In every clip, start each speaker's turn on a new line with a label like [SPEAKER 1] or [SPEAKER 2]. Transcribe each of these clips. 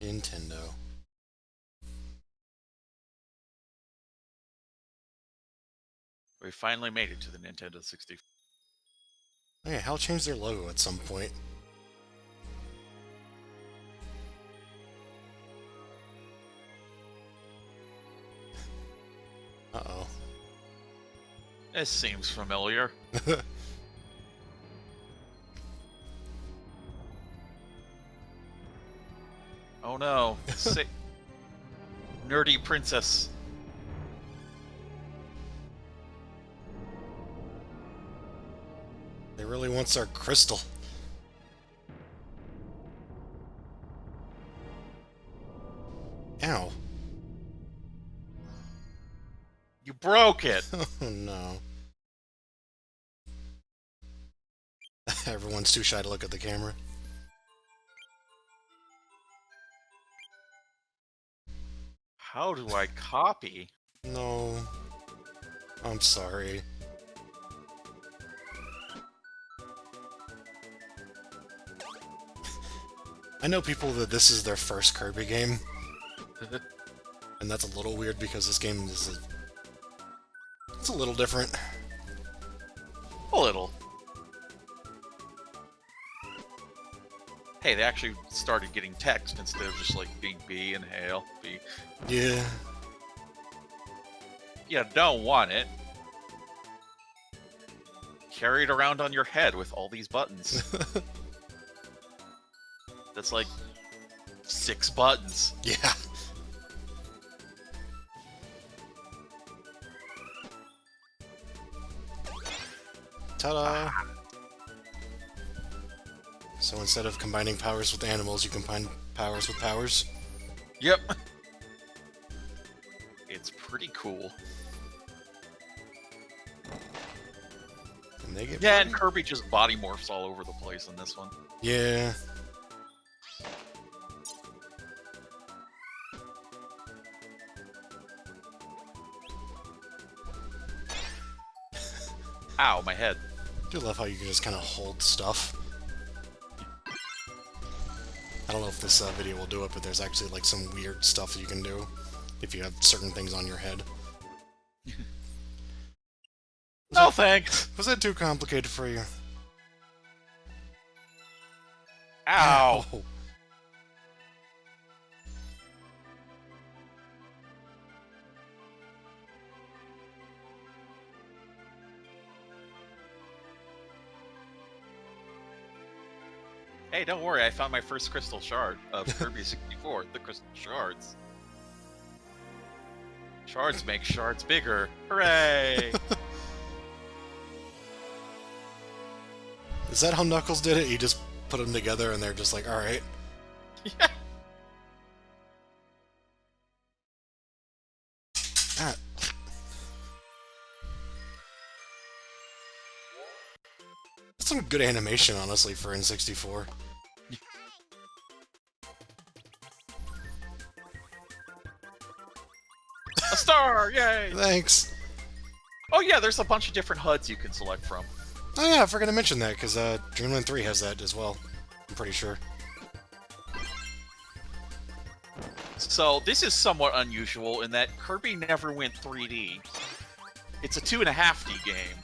[SPEAKER 1] Nintendo.
[SPEAKER 2] We finally made it to the Nintendo 64.
[SPEAKER 1] Hey, Hal changed their logo at some point. Uh-oh.
[SPEAKER 2] This seems familiar. Oh no. Nerdy princess.
[SPEAKER 1] They really wants our crystal. Ow.
[SPEAKER 2] You broke it.
[SPEAKER 1] Oh no. Everyone's too shy to look at the camera.
[SPEAKER 2] How do I copy?
[SPEAKER 1] No. I'm sorry. I know people that this is their first Kirby game, and that's a little weird because this game is it's a little different.
[SPEAKER 2] A little. Hey, they actually started getting text instead of just like being B and hail. B.
[SPEAKER 1] Yeah.
[SPEAKER 2] You don't want it. Carry it around on your head with all these buttons. That's like 6 buttons.
[SPEAKER 1] Yeah. Ta-da! So instead of combining powers with animals, you combine powers with powers?
[SPEAKER 2] Yep. It's pretty cool.
[SPEAKER 1] And they get
[SPEAKER 2] Yeah, and Kirby just body morphs all over the place in this one.
[SPEAKER 1] Yeah.
[SPEAKER 2] Ow, my head.
[SPEAKER 1] I do love how you can just kind of hold stuff. I don't know if this video will do it, but there's actually like some weird stuff you can do if you have certain things on your head.
[SPEAKER 2] No thanks.
[SPEAKER 1] Was that too complicated for you?
[SPEAKER 2] Ow.
[SPEAKER 1] Ow.
[SPEAKER 2] Hey, don't worry, I found my first crystal shard of Kirby 64, the crystal shards. Shards make shards bigger. Hooray!
[SPEAKER 1] Is that how Knuckles did it? He just put them together and they're just like, alright.
[SPEAKER 2] Yeah.
[SPEAKER 1] Ah. That's some good animation, honestly, for N64.
[SPEAKER 2] A star! Yay!
[SPEAKER 1] Thanks!
[SPEAKER 2] Oh yeah, there's a bunch of different HUDs you can select from.
[SPEAKER 1] Oh yeah, I forgot to mention that, because Dreamland 3 has that as well. I'm pretty sure.
[SPEAKER 2] So, this is somewhat unusual in that Kirby never went 3D. It's a 2.5D game.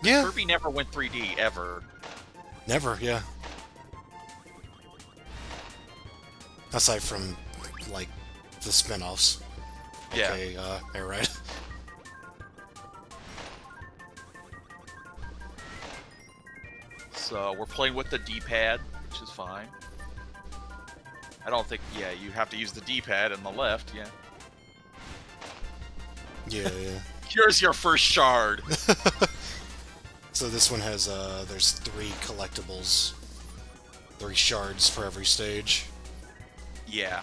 [SPEAKER 1] Yeah.
[SPEAKER 2] Kirby never went 3D, ever.
[SPEAKER 1] Never, yeah. Aside from, like, the spin-offs.
[SPEAKER 2] Yeah.
[SPEAKER 1] Okay, alright.
[SPEAKER 2] So, we're playing with the D-pad, which is fine. I don't think, yeah, you have to use the D-pad on the left, yeah.
[SPEAKER 1] Yeah, yeah.
[SPEAKER 2] Here's your first shard!
[SPEAKER 1] So this one has, there's 3 collectibles. 3 shards for every stage.
[SPEAKER 2] Yeah.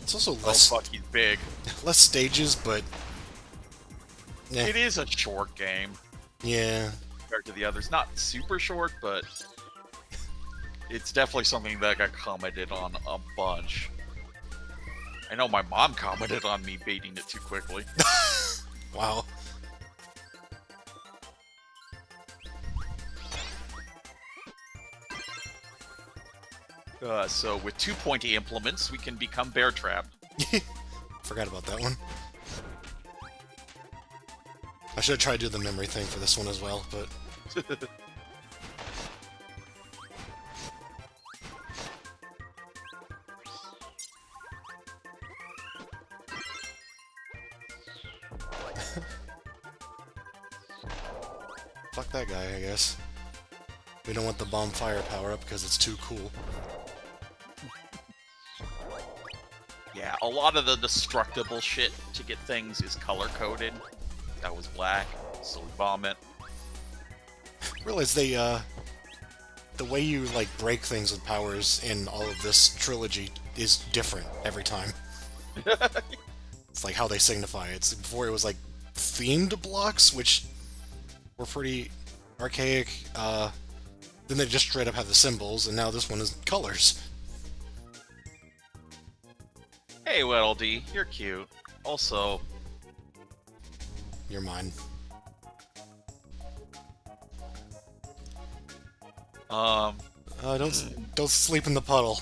[SPEAKER 1] It's also less,
[SPEAKER 2] fucking big.
[SPEAKER 1] less stages, but... eh,
[SPEAKER 2] It is a short game
[SPEAKER 1] yeah.
[SPEAKER 2] compared to the others. Not super short, but it's definitely something that got commented on a bunch. I know my mom commented on me beating it too quickly.
[SPEAKER 1] Wow.
[SPEAKER 2] So with 2 pointy implements, we can become bear trapped.
[SPEAKER 1] Forgot about that one. I should have tried to do the memory thing for this one as well, but... Fuck that guy, I guess. We don't want the bomb fire power-up because it's too cool.
[SPEAKER 2] Yeah, a lot of the destructible shit to get things is color-coded. That was black, so we bomb it.
[SPEAKER 1] Realize they, the way you, like, break things with powers in all of this trilogy is different every time. It's like how they signify it. Before it was, like, themed blocks, which were pretty archaic. Then they just straight up have the symbols, and now this one is colors.
[SPEAKER 2] Hey, Weddle-Dee, you're cute. Also...
[SPEAKER 1] You're mine. Don't sleep in the puddle.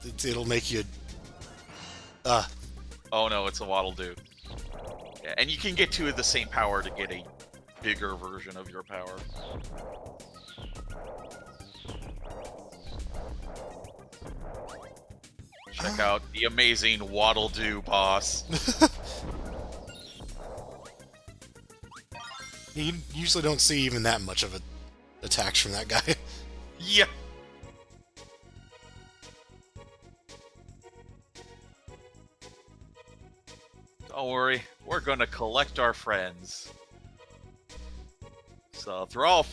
[SPEAKER 1] It'll make you...
[SPEAKER 2] Oh no, it's a Waddle-Doo. Yeah, and you can get two of the same power to get a bigger version of your power. Check out the amazing Waddle-Doo boss.
[SPEAKER 1] You usually don't see even that much of attacks from that guy.
[SPEAKER 2] Yeah. Don't worry, we're gonna collect our friends. So throughout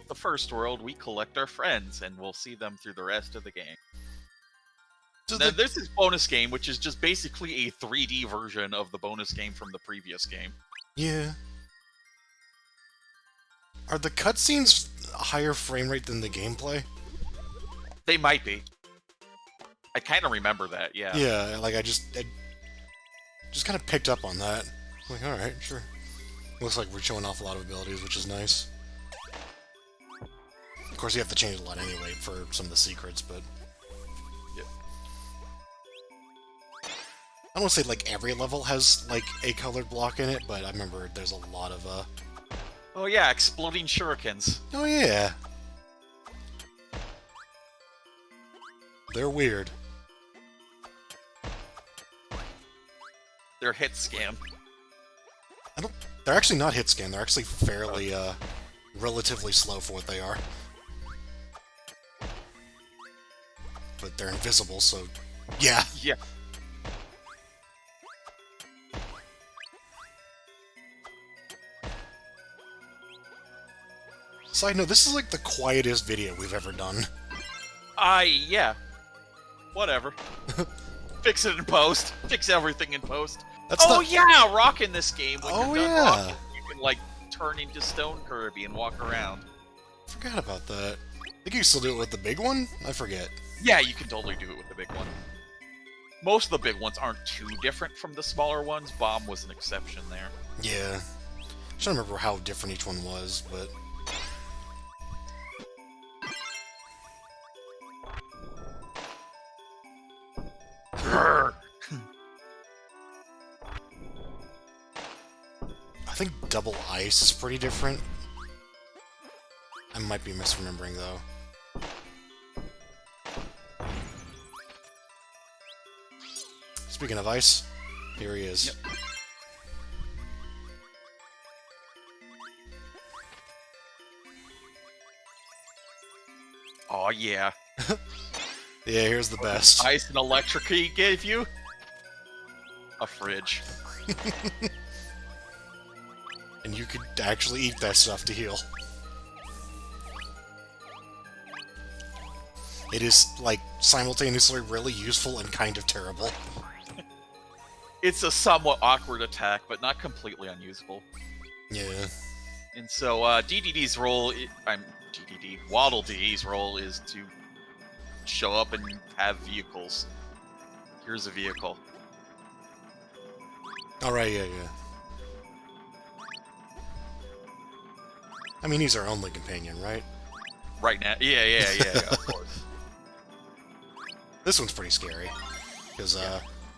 [SPEAKER 2] the first world, we collect our friends, and we'll see them through the rest of the game.
[SPEAKER 1] So
[SPEAKER 2] Then there's this bonus game, which is just basically a 3D version of the bonus game from the previous game.
[SPEAKER 1] Yeah. Are the cutscenes a higher frame rate than the gameplay?
[SPEAKER 2] They might be. I kind of remember that, yeah.
[SPEAKER 1] Yeah, like I just kind of picked up on that. Like, alright, sure. Looks like we're showing off a lot of abilities, which is nice. Of course, you have to change a lot anyway for some of the secrets, but...
[SPEAKER 2] Yeah.
[SPEAKER 1] I don't want to say, like, every level has, like, a colored block in it, but I remember there's a lot of,
[SPEAKER 2] Oh yeah, exploding shurikens.
[SPEAKER 1] Oh yeah! They're weird.
[SPEAKER 2] They're hit scan.
[SPEAKER 1] They're actually not hit scan, they're actually fairly, relatively slow for what they are. But they're invisible, so... Yeah!
[SPEAKER 2] Yeah.
[SPEAKER 1] Side note, this is like the quietest video we've ever done.
[SPEAKER 2] Yeah. Whatever. Fix it in post. Fix everything in post. Yeah, rock in this game. When you're done rocking, you can, like, turn into Stone Kirby and walk around.
[SPEAKER 1] Forgot about that. I think you can still do it with the big one? I forget.
[SPEAKER 2] Yeah, you can totally do it with the big one. Most of the big ones aren't too different from the smaller ones. Bomb was an exception there.
[SPEAKER 1] Yeah. I don't remember how different each one was, but... I think double ice is pretty different. I might be misremembering, though. Speaking of ice, here he is.
[SPEAKER 2] Yep. Oh, yeah.
[SPEAKER 1] Yeah, here's the best.
[SPEAKER 2] Ice and electric he gave you? A fridge.
[SPEAKER 1] And you could actually eat that stuff to heal. It is, like, simultaneously really useful and kind of terrible.
[SPEAKER 2] It's a somewhat awkward attack, but not completely unusable.
[SPEAKER 1] Yeah.
[SPEAKER 2] And so, DDD's role... Waddle-Dee's role is to show up and have vehicles. Here's a vehicle.
[SPEAKER 1] Alright, yeah. I mean, he's our only companion, right?
[SPEAKER 2] Right now. Yeah, of course.
[SPEAKER 1] This one's pretty scary, because,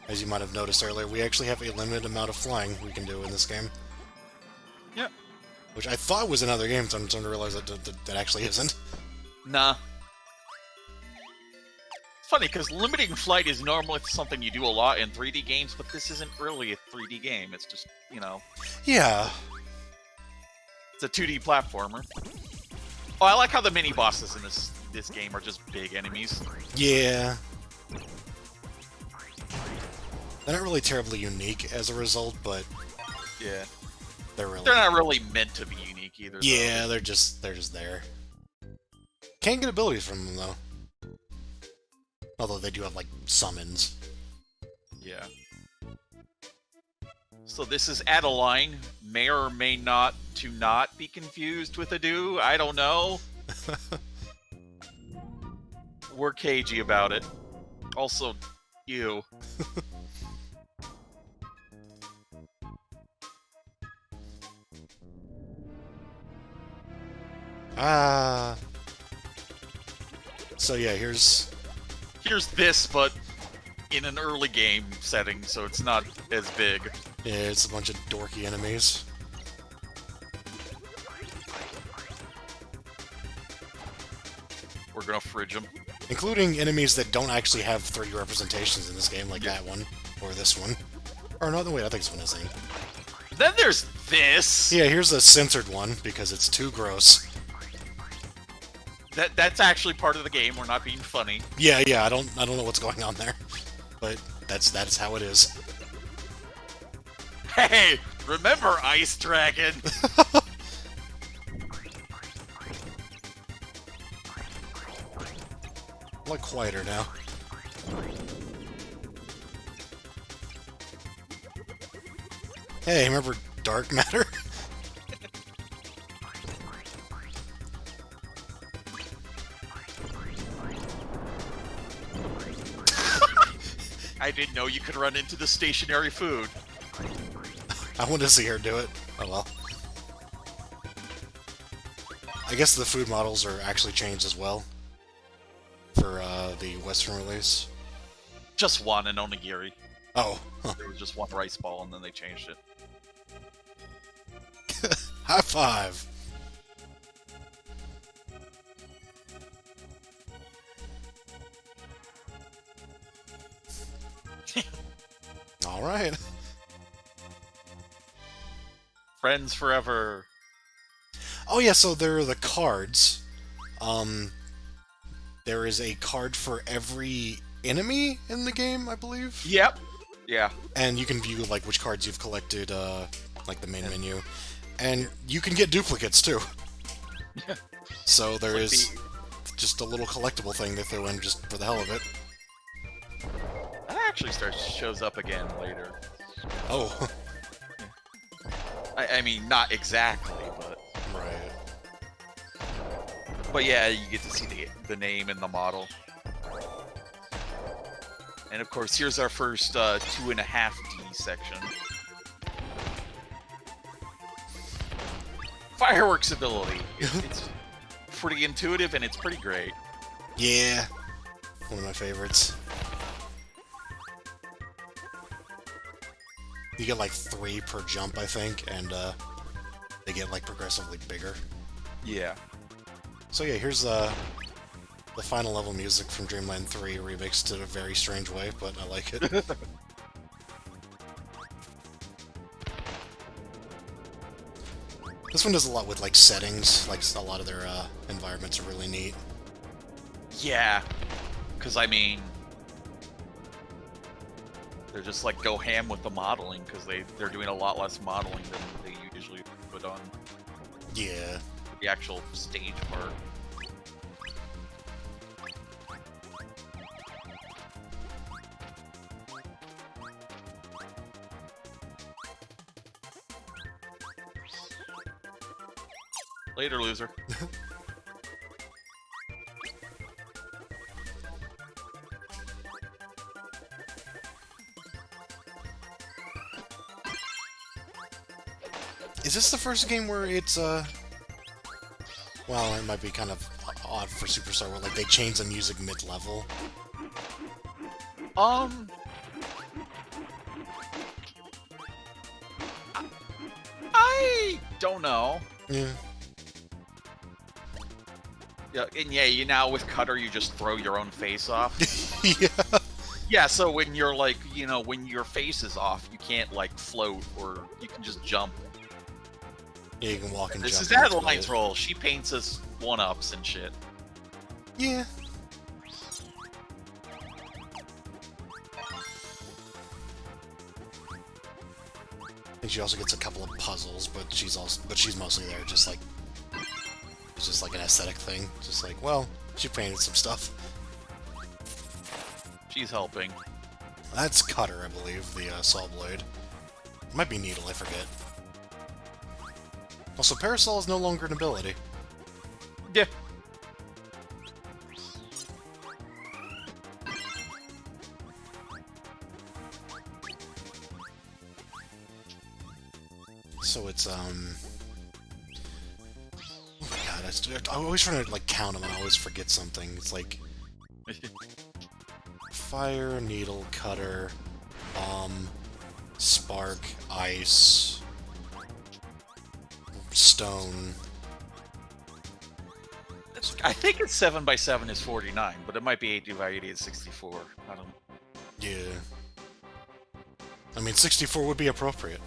[SPEAKER 1] as you might have noticed earlier, we actually have a limited amount of flying we can do in this game.
[SPEAKER 2] Yep.
[SPEAKER 1] Which I thought was in other games, I'm starting to realize that actually isn't.
[SPEAKER 2] Nah. It's funny, because limiting flight is normally something you do a lot in 3D games, but this isn't really a 3D game. It's just, you know...
[SPEAKER 1] Yeah.
[SPEAKER 2] It's a 2D platformer. Oh, I like how the mini-bosses in this game are just big enemies.
[SPEAKER 1] Yeah. They're not really terribly unique as a result, but...
[SPEAKER 2] Yeah.
[SPEAKER 1] They're
[SPEAKER 2] not really meant to be unique either.
[SPEAKER 1] Yeah, they're just there. Can't get abilities from them, though. Although they do have, like, summons.
[SPEAKER 2] Yeah. So this is Adeline. May or may not be confused with Adu. I don't know. We're cagey about it. Also, ew.
[SPEAKER 1] So yeah, here's
[SPEAKER 2] this, but in an early game setting, so it's not as big.
[SPEAKER 1] Yeah, it's a bunch of dorky enemies.
[SPEAKER 2] We're gonna fridge them.
[SPEAKER 1] Including enemies that don't actually have 3D representations in this game, like that one, or this one. Or no, wait, I think this one is in.
[SPEAKER 2] Then there's this!
[SPEAKER 1] Yeah, here's a censored one, because it's too gross.
[SPEAKER 2] That's actually part of the game, we're not being funny.
[SPEAKER 1] Yeah, I don't know what's going on there. But that's how it is.
[SPEAKER 2] Hey! Remember Ice Dragon?
[SPEAKER 1] A lot quieter now. Hey, remember Dark Matter?
[SPEAKER 2] I didn't know you could run into the stationary food.
[SPEAKER 1] I want to see her do it. Oh well. I guess the food models are actually changed as well for the Western release.
[SPEAKER 2] Just one, and onigiri.
[SPEAKER 1] Oh. Huh.
[SPEAKER 2] There was just one rice ball, and then they changed it.
[SPEAKER 1] High five! Alright.
[SPEAKER 2] Friends forever.
[SPEAKER 1] Oh yeah, so there are the cards. There is a card for every enemy in the game, I believe?
[SPEAKER 2] Yep. Yeah.
[SPEAKER 1] And you can view, like, which cards you've collected, like, the main menu. And you can get duplicates, too. So there is just a little collectible thing they throw in just for the hell of it.
[SPEAKER 2] That actually shows up again later.
[SPEAKER 1] Oh.
[SPEAKER 2] I mean, not exactly, but...
[SPEAKER 1] Right.
[SPEAKER 2] But yeah, you get to see the name and the model. And of course, here's our first 2.5D section. Fireworks ability. It's pretty intuitive and it's pretty great.
[SPEAKER 1] Yeah. One of my favorites. You get like 3 per jump, I think, and they get like progressively bigger.
[SPEAKER 2] Yeah.
[SPEAKER 1] So yeah, here's the final level music from Dreamland 3 remixed in a very strange way, but I like it. This one does a lot with like settings, like a lot of their environments are really neat.
[SPEAKER 2] Yeah, because I mean, they're just like go ham with the modeling because they're doing a lot less modeling than they usually put on.
[SPEAKER 1] Yeah.
[SPEAKER 2] The actual stage part. Later, loser.
[SPEAKER 1] Is this the first game where it's, well, it might be kind of odd for Superstar, where, like, they change the music mid-level?
[SPEAKER 2] Um, I don't know.
[SPEAKER 1] Yeah.
[SPEAKER 2] Yeah, and yeah, you now with Cutter, you just throw your own face off.
[SPEAKER 1] Yeah.
[SPEAKER 2] Yeah, so when you're like, when your face is off, you can't like float, or you can just jump.
[SPEAKER 1] Yeah, you can walk and
[SPEAKER 2] This
[SPEAKER 1] jump.
[SPEAKER 2] is
[SPEAKER 1] That's
[SPEAKER 2] Adeline's
[SPEAKER 1] great.
[SPEAKER 2] role. She paints us one-ups and shit.
[SPEAKER 1] Yeah. I think she also gets a couple of puzzles, but she's mostly there just like it's just like an aesthetic thing. Just like, well, she painted some stuff.
[SPEAKER 2] She's helping.
[SPEAKER 1] That's Cutter, I believe, the saw blade. It might be Needle, I forget. Also, Parasol is no longer an ability.
[SPEAKER 2] Yeah.
[SPEAKER 1] So it's, oh my god, I'm always trying to, like, count them and I always forget something. It's like... Fire, Needle, Cutter, Bomb, Spark, Ice, Stone...
[SPEAKER 2] I think it's 7x7 is 49, but it might be 8 by 8 is 64. I don't know.
[SPEAKER 1] Yeah. I mean, 64 would be appropriate.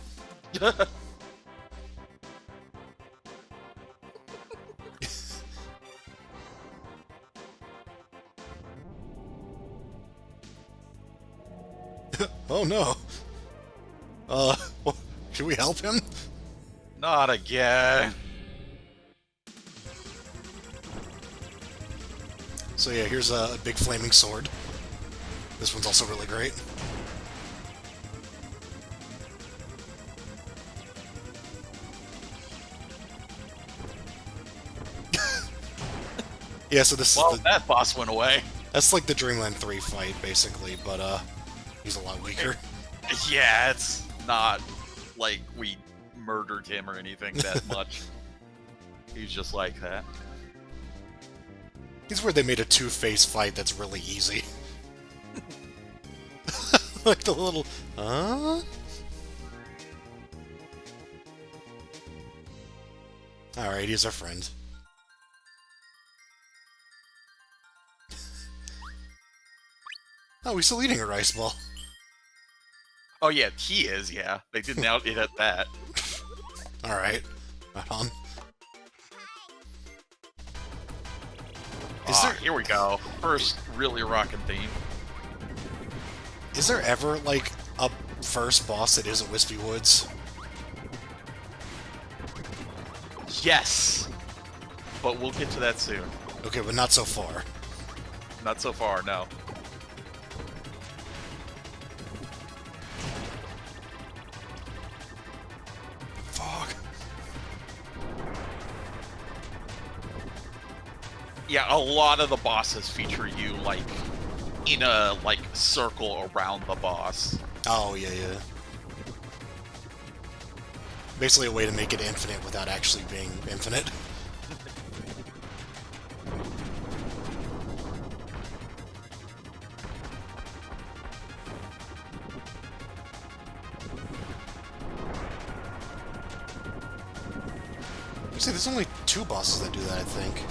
[SPEAKER 1] Oh no. Should we help him?
[SPEAKER 2] Not again.
[SPEAKER 1] So yeah, here's a big flaming sword. This one's also really great. Yeah, so this
[SPEAKER 2] Well,
[SPEAKER 1] is
[SPEAKER 2] that boss went away.
[SPEAKER 1] that's like the Dreamland 3 fight, basically, but he's a lot weaker.
[SPEAKER 2] Yeah, it's not like we murdered him or anything that much. He's just like that.
[SPEAKER 1] He's where they made a two-face fight that's really easy. Like the little, Alright, he's our friend. Oh, he's still eating a rice ball.
[SPEAKER 2] Oh yeah, he is, yeah. They didn't out it at that.
[SPEAKER 1] Alright, right on.
[SPEAKER 2] Here we go. First really rockin' theme.
[SPEAKER 1] Is there ever, like, a first boss that isn't Wispy Woods?
[SPEAKER 2] Yes! But we'll get to that soon.
[SPEAKER 1] Okay, but not so far.
[SPEAKER 2] Not so far, no.
[SPEAKER 1] Fuck.
[SPEAKER 2] Yeah, a lot of the bosses feature you, like, in a, like, circle around the boss.
[SPEAKER 1] Oh, yeah, yeah. Basically a way to make it infinite without actually being infinite. See, there's only 2 bosses that do that, I think.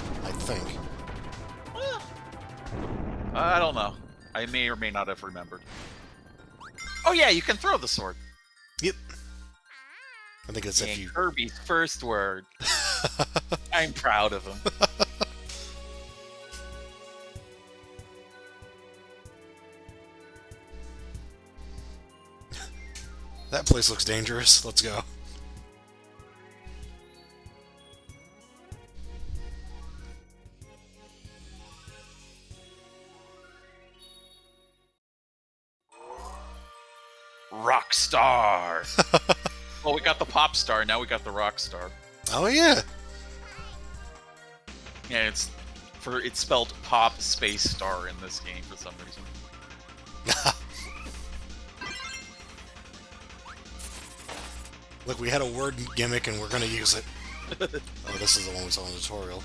[SPEAKER 2] I don't know. I may or may not have remembered. Oh yeah, you can throw the sword.
[SPEAKER 1] Yep. I think it's if
[SPEAKER 2] And
[SPEAKER 1] you...
[SPEAKER 2] Kirby's first word. I'm proud of him.
[SPEAKER 1] That place looks dangerous. Let's go.
[SPEAKER 2] Rock star. Well, we got the pop star. Now we got the rock star.
[SPEAKER 1] Oh, yeah.
[SPEAKER 2] Yeah, it's spelled pop space star in this game for some reason.
[SPEAKER 1] Look, we had a word gimmick and we're gonna use it. Oh, this is the one we saw in the tutorial.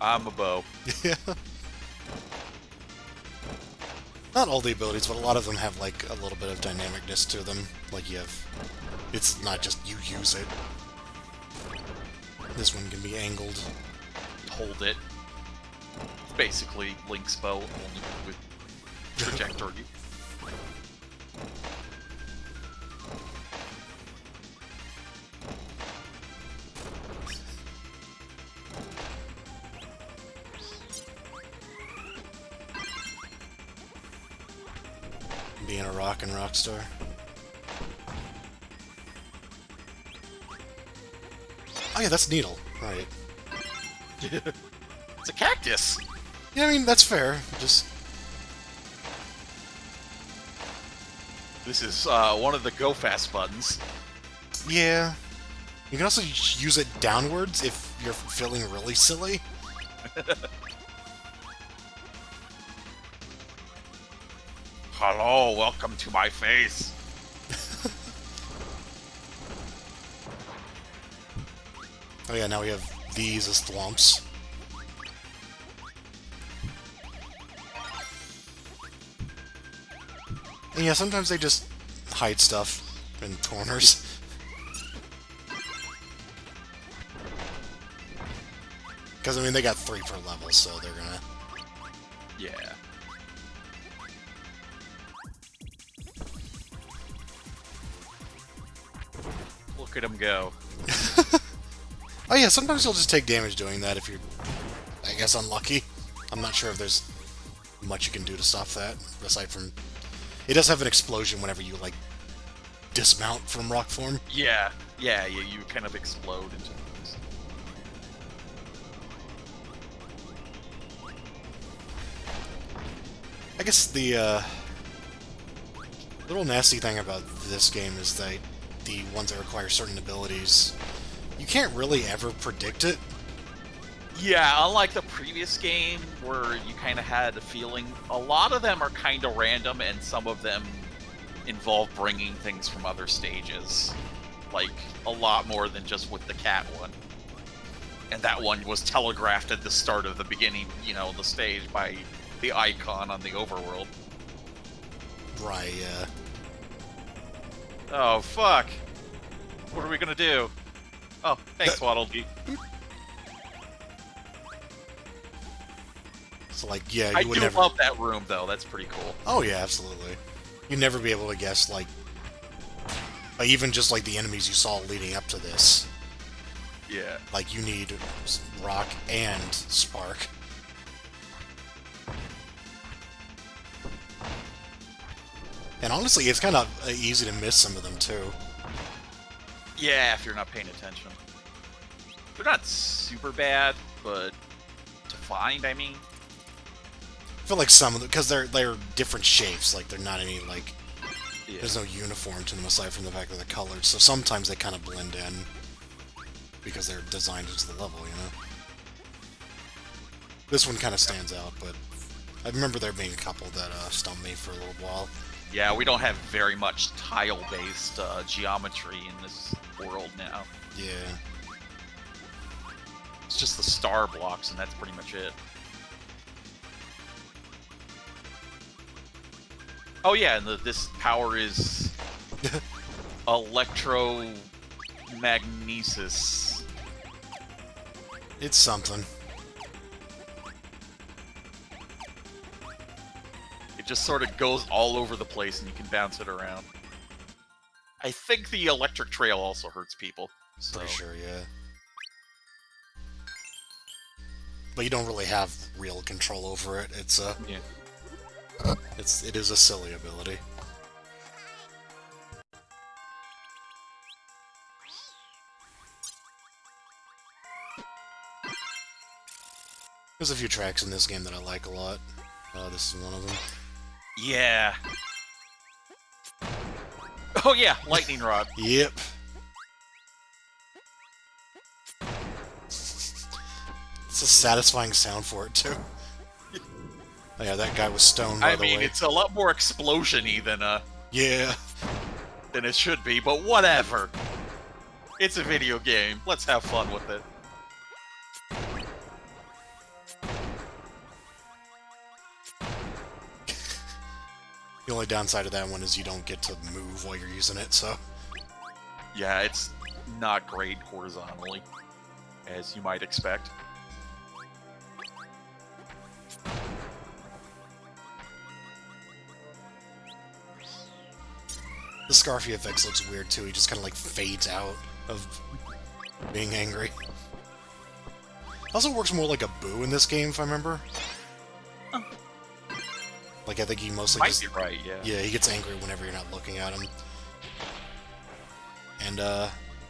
[SPEAKER 2] I'm a bow.
[SPEAKER 1] Yeah. Not all the abilities, but a lot of them have, like, a little bit of dynamicness to them. Like, you have... It's not just you use it. This one can be angled.
[SPEAKER 2] Hold it. It's basically Link's bow, only with trajectory.
[SPEAKER 1] Being a rock star. Oh yeah, that's Needle. Right.
[SPEAKER 2] It's a cactus!
[SPEAKER 1] Yeah, I mean, that's fair. Just...
[SPEAKER 2] This is one of the go fast buttons.
[SPEAKER 1] Yeah. You can also use it downwards if you're feeling really silly.
[SPEAKER 2] Hello, welcome to my face.
[SPEAKER 1] Oh yeah, now we have these as thwomps. And yeah, sometimes they just hide stuff in corners. Because, I mean, they got 3 per level, so they're gonna...
[SPEAKER 2] Yeah. Look at him go.
[SPEAKER 1] Oh yeah, sometimes you'll just take damage doing that if you're, I guess, unlucky. I'm not sure if there's much you can do to stop that, aside from... It does have an explosion whenever you, like, dismount from rock form.
[SPEAKER 2] Yeah, you kind of explode into things.
[SPEAKER 1] I guess the, little nasty thing about this game is that the ones that require certain abilities, you can't really ever predict it.
[SPEAKER 2] Yeah, unlike the previous game, where you kind of had a feeling, a lot of them are kind of random, and some of them involve bringing things from other stages. Like, a lot more than just with the cat one. And that one was telegraphed at the start of the beginning, you know, the stage by the icon on the overworld.
[SPEAKER 1] Right, yeah.
[SPEAKER 2] Oh, fuck. What are we gonna do? Oh, thanks, Waddle Dee.
[SPEAKER 1] So, like, yeah, you
[SPEAKER 2] I
[SPEAKER 1] would
[SPEAKER 2] do
[SPEAKER 1] never...
[SPEAKER 2] love that room, though. That's pretty cool.
[SPEAKER 1] Oh, yeah, absolutely. You'd never be able to guess, like... even just, like, the enemies you saw leading up to this.
[SPEAKER 2] Yeah.
[SPEAKER 1] Like, you need rock and spark. And honestly, it's kind of easy to miss some of them, too.
[SPEAKER 2] Yeah, if you're not paying attention. They're not super bad, but to find, I mean...
[SPEAKER 1] I feel like some of them, because they're different shapes, like, they're not any, like...
[SPEAKER 2] Yeah.
[SPEAKER 1] There's no uniform to them aside from the fact that they're colored, so sometimes they kind of blend in. Because they're designed into the level, you know? This one kind of stands out, but... I remember there being a couple that stumped me for a little while.
[SPEAKER 2] Yeah, we don't have very much tile-based geometry in this world now.
[SPEAKER 1] Yeah.
[SPEAKER 2] It's just the star blocks, and that's pretty much it. Oh yeah, and this power is electromagnesis.
[SPEAKER 1] It's something.
[SPEAKER 2] It just sort of goes all over the place, and you can bounce it around. I think the electric trail also hurts people. So.
[SPEAKER 1] Pretty sure, yeah. But you don't really have real control over it. It's
[SPEAKER 2] Yeah.
[SPEAKER 1] it is a silly ability. There's a few tracks in this game that I like a lot. This is one of them.
[SPEAKER 2] Yeah. Oh yeah, lightning rod.
[SPEAKER 1] Yep. It's a satisfying sound for it, too. Oh, yeah, that guy was stoned, by the way.
[SPEAKER 2] I mean, it's a lot more explosion-y
[SPEAKER 1] Yeah.
[SPEAKER 2] than it should be, but whatever. It's a video game. Let's have fun with it.
[SPEAKER 1] only downside of that one is you don't get to move while you're using it, so...
[SPEAKER 2] Yeah, it's not great horizontally, as you might expect.
[SPEAKER 1] The Scarfy effects looks weird, too. He just kind of, like, fades out of being angry. Also works more like a boo in this game, if I remember.
[SPEAKER 2] Oh.
[SPEAKER 1] Like, I think he mostly
[SPEAKER 2] Might
[SPEAKER 1] just...
[SPEAKER 2] be right, yeah.
[SPEAKER 1] Yeah, he gets angry whenever you're not looking at him. And,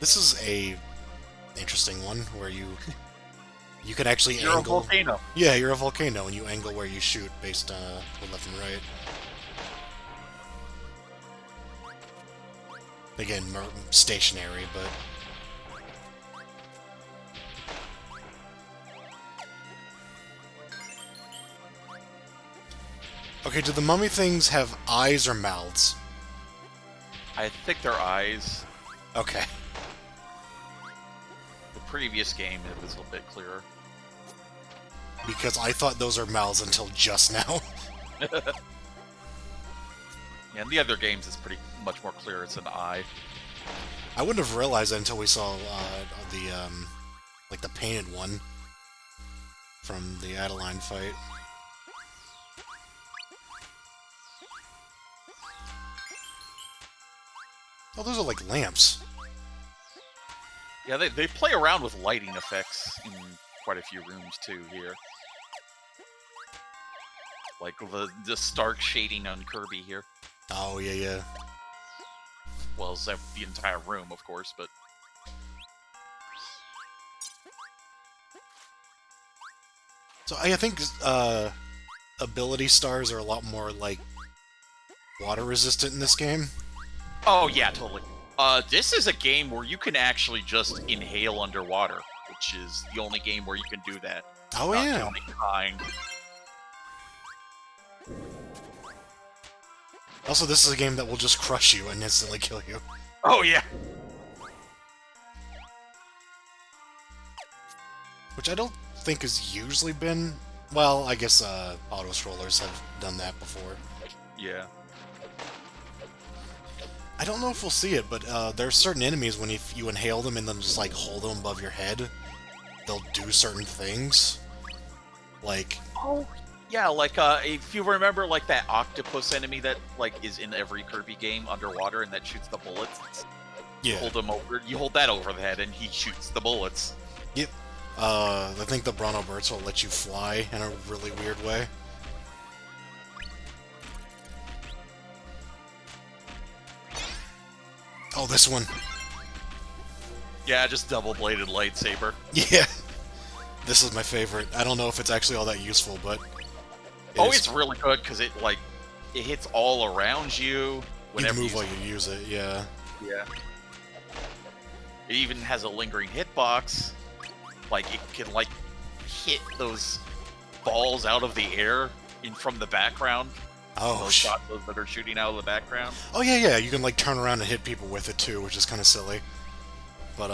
[SPEAKER 1] this is a interesting one, where you can actually
[SPEAKER 2] You're
[SPEAKER 1] angle...
[SPEAKER 2] a volcano.
[SPEAKER 1] Yeah, you're a volcano, and you angle where you shoot based on left and right. Again, stationary, but... Okay, do the mummy things have eyes or mouths?
[SPEAKER 2] I think they're eyes.
[SPEAKER 1] Okay.
[SPEAKER 2] The previous game, it was a little bit clearer.
[SPEAKER 1] Because I thought those are mouths until just now.
[SPEAKER 2] Yeah, in the other games, it's pretty much more clear. It's an eye.
[SPEAKER 1] I wouldn't have realized that until we saw like the painted one from the Adeline fight. Oh, those are like lamps.
[SPEAKER 2] Yeah, they play around with lighting effects in quite a few rooms, too, here. Like the stark shading on Kirby here.
[SPEAKER 1] Oh, yeah, yeah.
[SPEAKER 2] Well, it's the entire room, of course, but...
[SPEAKER 1] So I think ability stars are a lot more, like, water-resistant in this game.
[SPEAKER 2] Oh, yeah, totally. This is a game where you can actually just inhale underwater, which is the only game where you can do that.
[SPEAKER 1] Oh,
[SPEAKER 2] Not
[SPEAKER 1] yeah.
[SPEAKER 2] counting time.
[SPEAKER 1] Also, this is a game that will just crush you and instantly kill you.
[SPEAKER 2] Oh, yeah.
[SPEAKER 1] Which I don't think has usually been... Well, I guess auto-scrollers have done that before.
[SPEAKER 2] Yeah.
[SPEAKER 1] I don't know if we'll see it, but there are certain enemies when if you inhale them and then just, like, hold them above your head, they'll do certain things. Like...
[SPEAKER 2] Oh, yeah, like, if you remember, like, that octopus enemy that, like, is in every Kirby game underwater and that shoots the bullets?
[SPEAKER 1] Yeah.
[SPEAKER 2] You hold that over the head and he shoots the bullets.
[SPEAKER 1] Yep. I think the Bronto Birds will let you fly in a really weird way. Oh, this one.
[SPEAKER 2] Yeah, just double-bladed lightsaber.
[SPEAKER 1] Yeah. This is my favorite. I don't know if it's actually all that useful, but...
[SPEAKER 2] It's really good, because it hits all around you.
[SPEAKER 1] You move while you use it, yeah.
[SPEAKER 2] Yeah. It even has a lingering hitbox. Like, it can, like, hit those balls out of the air from the background.
[SPEAKER 1] Oh,
[SPEAKER 2] those shots that are shooting out of the background.
[SPEAKER 1] Oh, yeah, yeah. You can, like, turn around and hit people with it, too, which is kind of silly. But,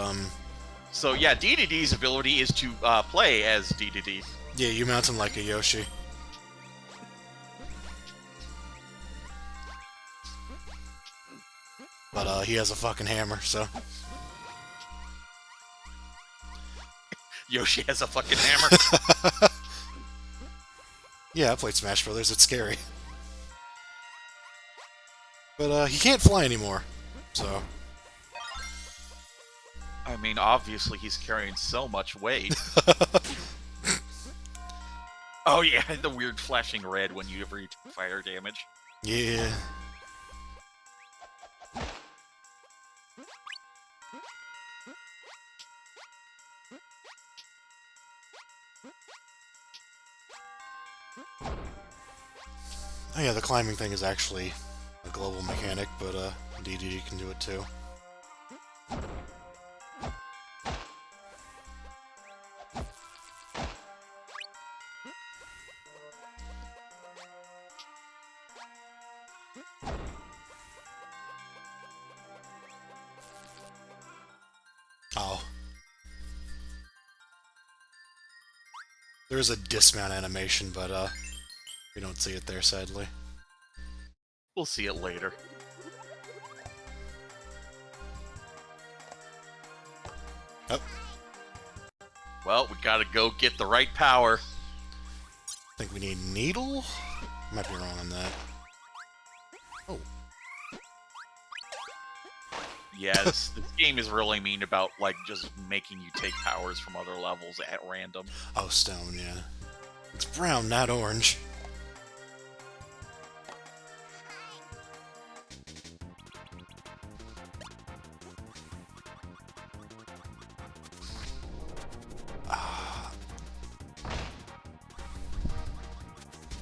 [SPEAKER 2] So, yeah, DDD's ability is to play as DDD.
[SPEAKER 1] Yeah, you mount him like a Yoshi. But, he has a fucking hammer, so...
[SPEAKER 2] Yoshi has a fucking hammer.
[SPEAKER 1] Yeah, I played Smash Brothers. It's scary. But, he can't fly anymore, so...
[SPEAKER 2] I mean, obviously he's carrying so much weight. Oh yeah, the weird flashing red when you reach fire damage.
[SPEAKER 1] Yeah. Oh yeah, the climbing thing is actually a global mechanic, but DDD can do it too. Oh. There's a dismount animation, but we don't see it there, sadly.
[SPEAKER 2] We'll see it later.
[SPEAKER 1] Oh.
[SPEAKER 2] Well, we gotta go get the right power.
[SPEAKER 1] I think we need needle? Might be wrong on that. Oh.
[SPEAKER 2] Yeah, this game is really mean about, like, just making you take powers from other levels at random.
[SPEAKER 1] Oh, stone, yeah. It's brown, not orange.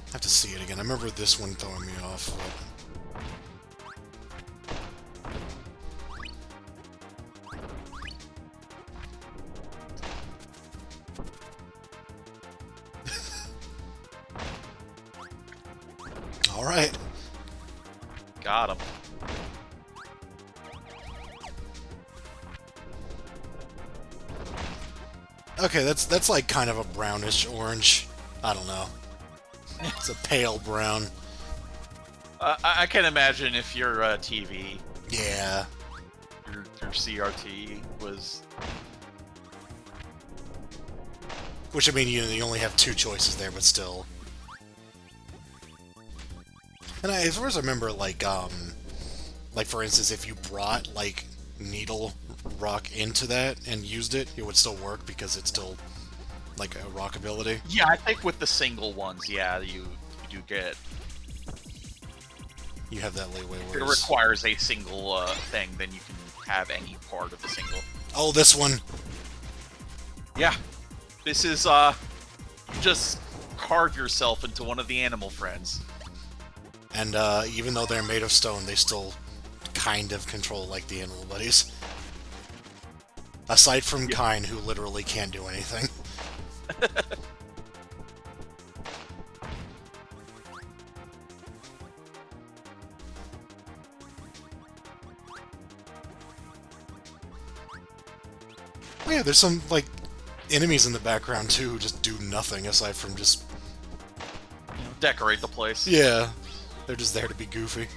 [SPEAKER 1] I have to see it again. I remember this one throwing me off. All right.
[SPEAKER 2] Got him.
[SPEAKER 1] Okay, that's like kind of a brownish orange. I don't know. It's a pale brown.
[SPEAKER 2] I can imagine if your TV,
[SPEAKER 1] Yeah.
[SPEAKER 2] your CRT was...
[SPEAKER 1] Which, I mean, you only have two choices there, but still. And as far as I remember, like for instance, if you brought, like, needle rock into that and used it, it would still work because it's still, like, a rock ability.
[SPEAKER 2] Yeah, I think with the single ones, yeah, you do get...
[SPEAKER 1] You have that leeway
[SPEAKER 2] If
[SPEAKER 1] where
[SPEAKER 2] it requires a single thing, then you can have any part of the single.
[SPEAKER 1] Oh, this one!
[SPEAKER 2] Yeah. This is, just carve yourself into one of the animal friends.
[SPEAKER 1] And, even though they're made of stone, they still kind of control, like, the animal buddies. Aside from Kine, who literally can't do anything. Oh yeah, there's some, like, enemies in the background, too, who just do nothing aside from just...
[SPEAKER 2] You know, decorate the place.
[SPEAKER 1] Yeah, they're just there to be goofy.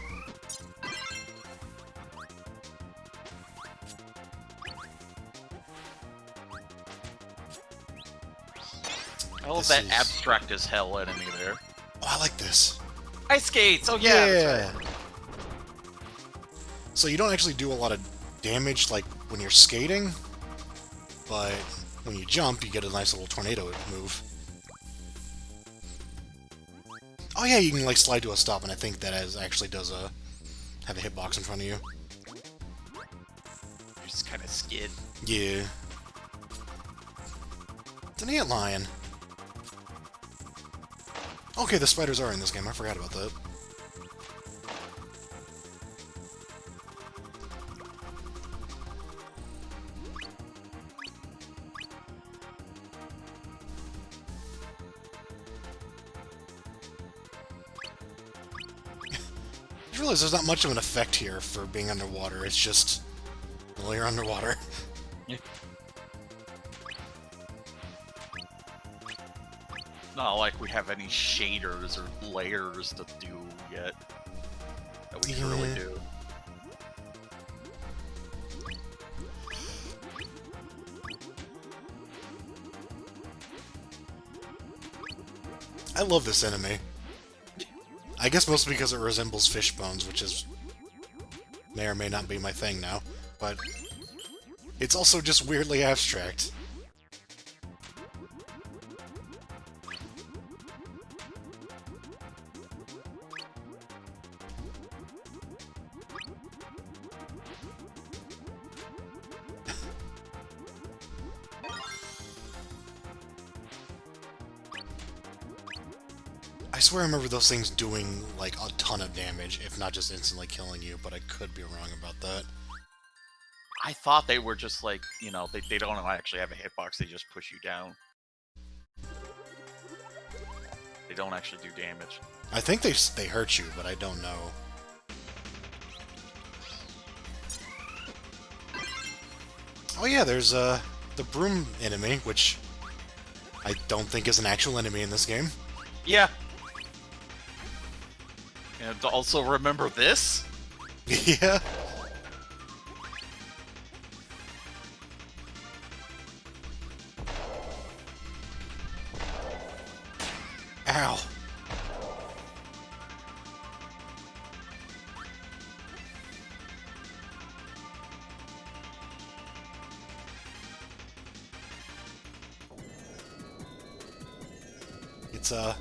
[SPEAKER 2] I love that abstract as hell enemy there.
[SPEAKER 1] Oh, I like this.
[SPEAKER 2] Ice skates! Oh yeah! That's right.
[SPEAKER 1] So you don't actually do a lot of damage, like, when you're skating, but when you jump, you get a nice little tornado move. Oh yeah, you can, like, slide to a stop, and I think that actually does have a hitbox in front of you.
[SPEAKER 2] You just kind of skid.
[SPEAKER 1] Yeah. It's an antlion. Okay, the spiders are in this game. I forgot about that. I realize there's not much of an effect here for being underwater. It's just, well, you're underwater.
[SPEAKER 2] Yeah. Not like we have any shaders or layers to do yet. That we can really do.
[SPEAKER 1] I love this enemy. I guess mostly because it resembles fish bones, which is... may or may not be my thing now, but... it's also just weirdly abstract. I swear I remember those things doing, like, a ton of damage, if not just instantly killing you, but I could be wrong about that.
[SPEAKER 2] I thought they were just like, you know, they don't actually have a hitbox, they just push you down. They don't actually do damage.
[SPEAKER 1] I think they hurt you, but I don't know. Oh yeah, there's, the broom enemy, which I don't think is an actual enemy in this game.
[SPEAKER 2] Yeah. And also remember this?
[SPEAKER 1] Yeah. Ow. It's a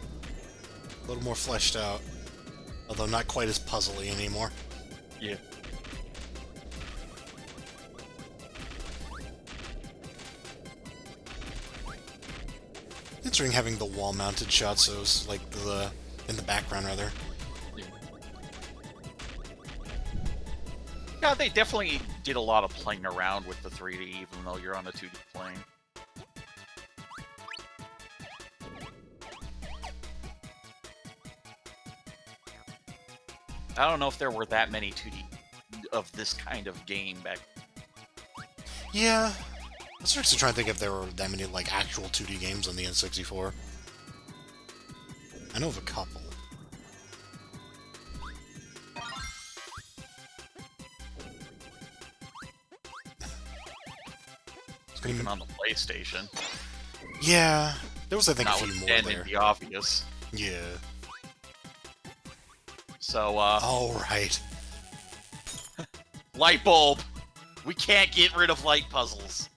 [SPEAKER 1] little more fleshed out, although not quite as puzzly anymore.
[SPEAKER 2] Yeah.
[SPEAKER 1] Considering having the wall-mounted shots, so it's like the in the background rather.
[SPEAKER 2] Yeah, they definitely did a lot of playing around with the 3D, even though you're on a 2D plane. I don't know if there were that many 2D of this kind of game back.
[SPEAKER 1] Yeah. I was actually trying to think if there were that many like actual 2D games on the N64. I know of a couple.
[SPEAKER 2] Even on the PlayStation.
[SPEAKER 1] Yeah, there was I think a
[SPEAKER 2] Not
[SPEAKER 1] few more
[SPEAKER 2] withstanding
[SPEAKER 1] there.
[SPEAKER 2] the obvious.
[SPEAKER 1] Yeah.
[SPEAKER 2] So,
[SPEAKER 1] All right.
[SPEAKER 2] light bulb! We can't get rid of light puzzles.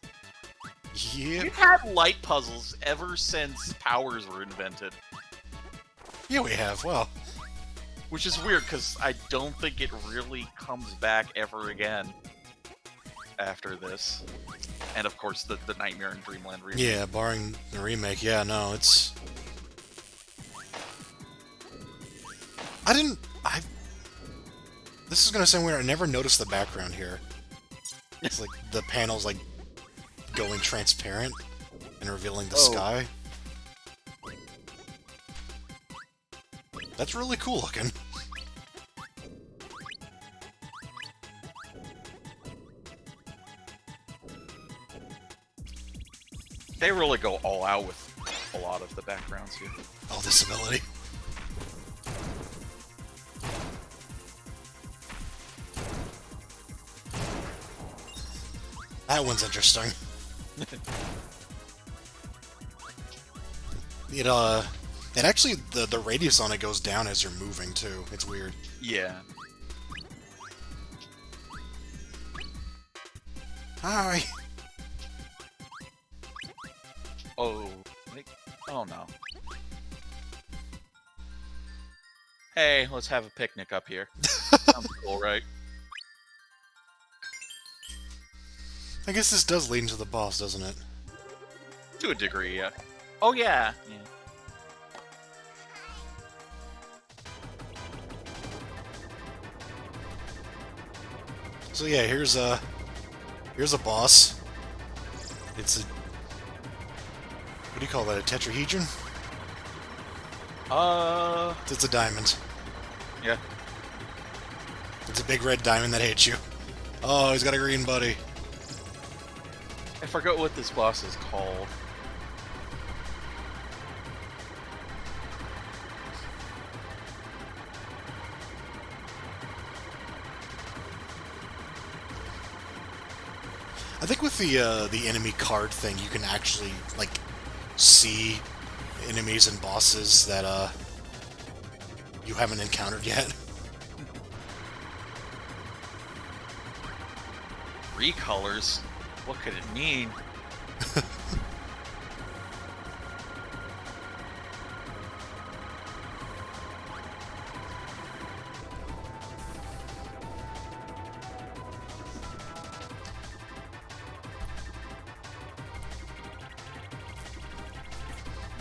[SPEAKER 1] Yeah.
[SPEAKER 2] We've had light puzzles ever since powers were invented.
[SPEAKER 1] Yeah, we have. Well,
[SPEAKER 2] Which is weird, because I don't think it really comes back ever again after this. And of course, the Nightmare in Dreamland remake.
[SPEAKER 1] yeah, barring the remake, yeah, no, it's... This is gonna sound weird, I never noticed the background here. It's like, the panel's like, going transparent and revealing the sky. That's really cool looking.
[SPEAKER 2] They really go all out with a lot of the backgrounds here.
[SPEAKER 1] Oh, this ability. That one's interesting. It actually, the radius on it goes down as you're moving, too. It's weird.
[SPEAKER 2] Yeah.
[SPEAKER 1] Hi!
[SPEAKER 2] Oh, oh no. Hey, let's have a picnic up here. Sounds cool, right?
[SPEAKER 1] I guess this does lead into the boss, doesn't it?
[SPEAKER 2] To a degree, yeah. Oh yeah. Yeah.
[SPEAKER 1] So yeah, here's a boss. It's a... What do you call that, a tetrahedron? It's a diamond.
[SPEAKER 2] Yeah.
[SPEAKER 1] It's a big red diamond that hates you. Oh, he's got a green buddy.
[SPEAKER 2] I forgot what this boss is called.
[SPEAKER 1] I think with the enemy card thing, you can actually like see enemies and bosses that you haven't encountered yet.
[SPEAKER 2] Recolors? What could it mean?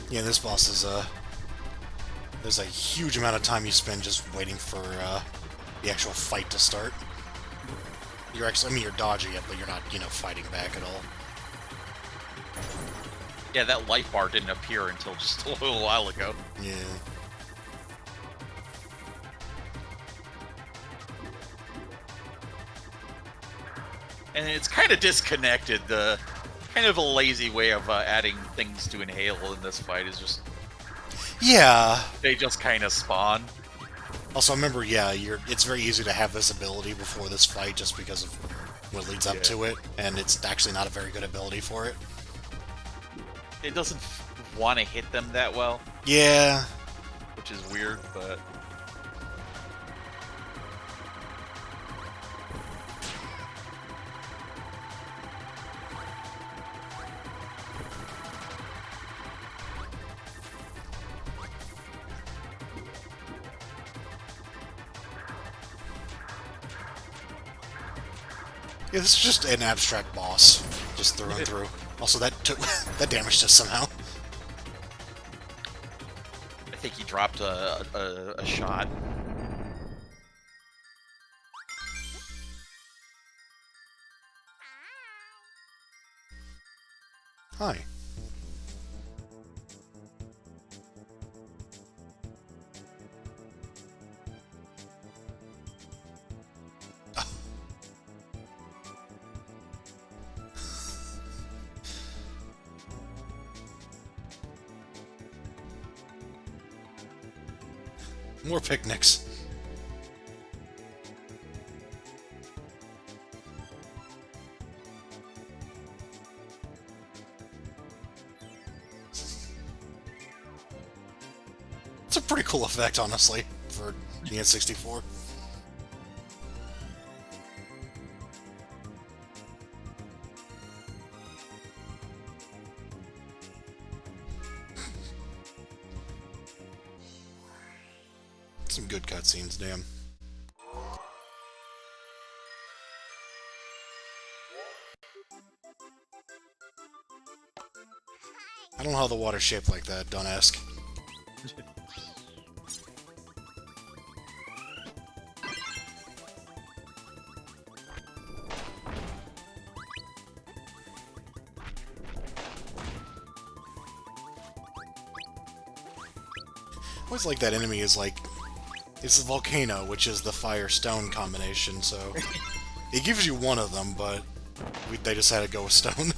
[SPEAKER 1] Yeah, this boss is there's a huge amount of time you spend just waiting for the actual fight to start. You're actually, I mean, you're dodging it, but you're not, you know, fighting back at all.
[SPEAKER 2] Yeah, that light bar didn't appear until just a little while ago.
[SPEAKER 1] Yeah.
[SPEAKER 2] And it's kind of disconnected. The kind of a lazy way of adding things to inhale in this fight is just
[SPEAKER 1] Yeah.
[SPEAKER 2] they just kind of spawn.
[SPEAKER 1] Also, remember, yeah, it's very easy to have this ability before this fight just because of what leads up
[SPEAKER 2] Yeah.
[SPEAKER 1] to it, and it's actually not a very good ability for it.
[SPEAKER 2] It doesn't want to hit them that well,
[SPEAKER 1] Yeah.
[SPEAKER 2] which is weird, but
[SPEAKER 1] Yeah, this is just an abstract boss, just through and through. Also, that took that damaged us somehow.
[SPEAKER 2] I think he dropped a shot.
[SPEAKER 1] Hi. More picnics. It's a pretty cool effect, honestly, for the N64. Some good cutscenes, damn. I don't know how the water's shaped like that, don't ask. I always like that enemy is like... It's the volcano, which is the fire-stone combination, so... It gives you one of them, but... they decided to go with stone.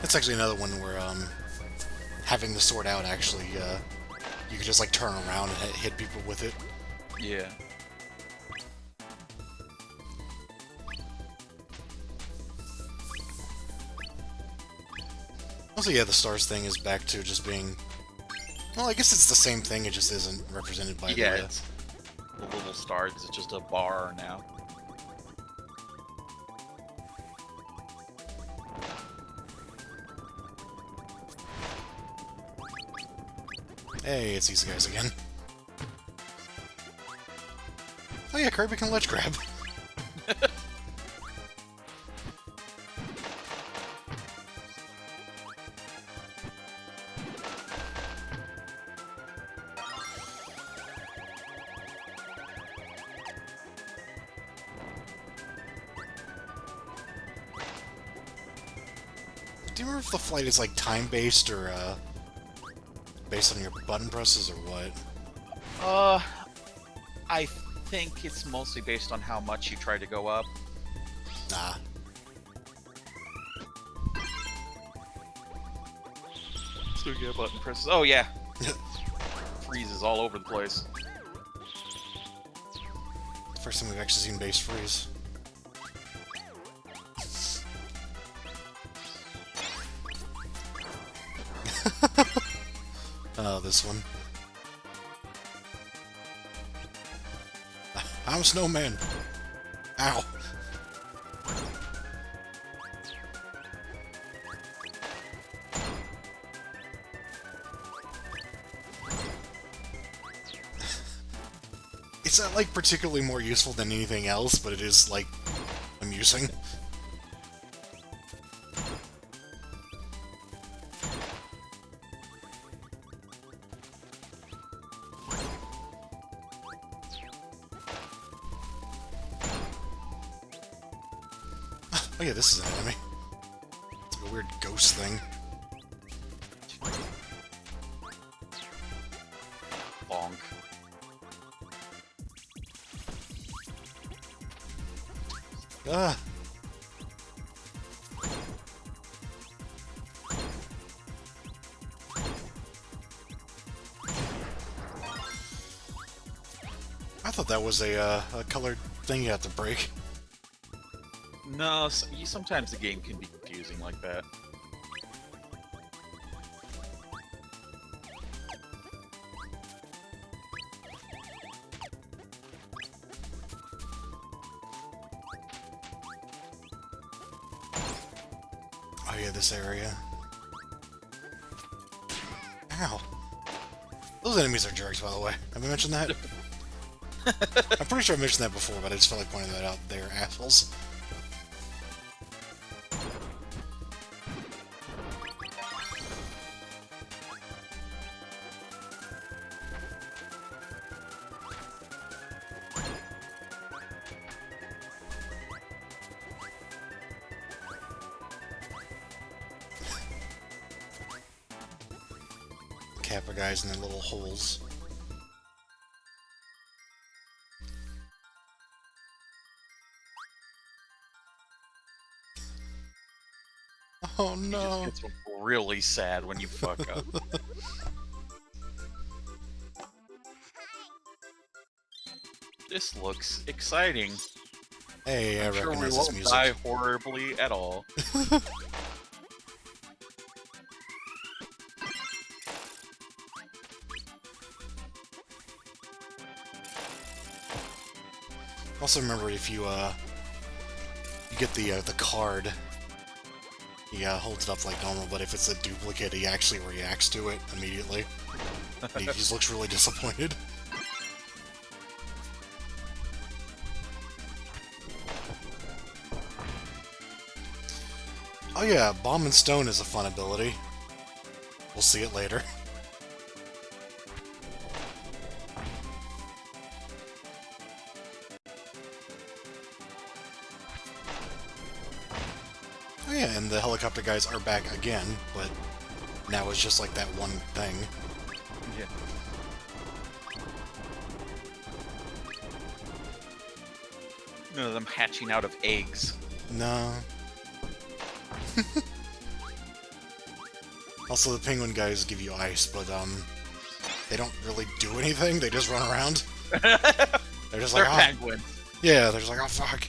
[SPEAKER 1] That's actually another one where, having the sword out actually, you could just, like, turn around and hit people with it.
[SPEAKER 2] Yeah.
[SPEAKER 1] Also, yeah, the stars thing is back to just being... Well, I guess it's the same thing, it just isn't represented by
[SPEAKER 2] Yeah,
[SPEAKER 1] the...
[SPEAKER 2] it's the little stars. It's just a bar now.
[SPEAKER 1] Hey, it's these guys again. Oh yeah, Kirby can ledge grab. Do you remember if the flight is like time-based or based on your button presses or what?
[SPEAKER 2] I think it's mostly based on how much you try to go up.
[SPEAKER 1] Nah.
[SPEAKER 2] So yeah, button presses. Oh yeah, freezes all over the place.
[SPEAKER 1] First time we've actually seen base freeze. Oh, this one. I'm a snowman. Ow. It's not, like, particularly more useful than anything else, but it is, like, amusing. Oh yeah, this is an enemy. It's like a weird ghost thing.
[SPEAKER 2] Bonk.
[SPEAKER 1] Ah! I thought that was a colored thing you have to break.
[SPEAKER 2] No, sometimes the game can be confusing like that.
[SPEAKER 1] Oh yeah, this area. Ow. Those enemies are jerks, by the way. Have I mentioned that? I'm pretty sure I mentioned that before, but I just felt like pointing that out. They're assholes. Kappa guys in their little holes. Oh
[SPEAKER 2] It
[SPEAKER 1] no!
[SPEAKER 2] just gets really sad when you fuck up. This looks exciting.
[SPEAKER 1] Hey, I
[SPEAKER 2] I'm sure we
[SPEAKER 1] recognize this
[SPEAKER 2] won't
[SPEAKER 1] music.
[SPEAKER 2] die horribly at all.
[SPEAKER 1] Also, remember if you get the card, he holds it up like normal, but if it's a duplicate, he actually reacts to it immediately. He just looks really disappointed. Oh yeah, Bomb and Stone is a fun ability. We'll see it later. Oh yeah, and the helicopter guys are back again, but now it's just like that one thing.
[SPEAKER 2] Yeah. None of them hatching out of eggs.
[SPEAKER 1] No. Also, the penguin guys give you ice, but they don't really do anything. They just run around. They're just like,
[SPEAKER 2] They're
[SPEAKER 1] oh.
[SPEAKER 2] penguins.
[SPEAKER 1] Yeah, they're just like, oh fuck.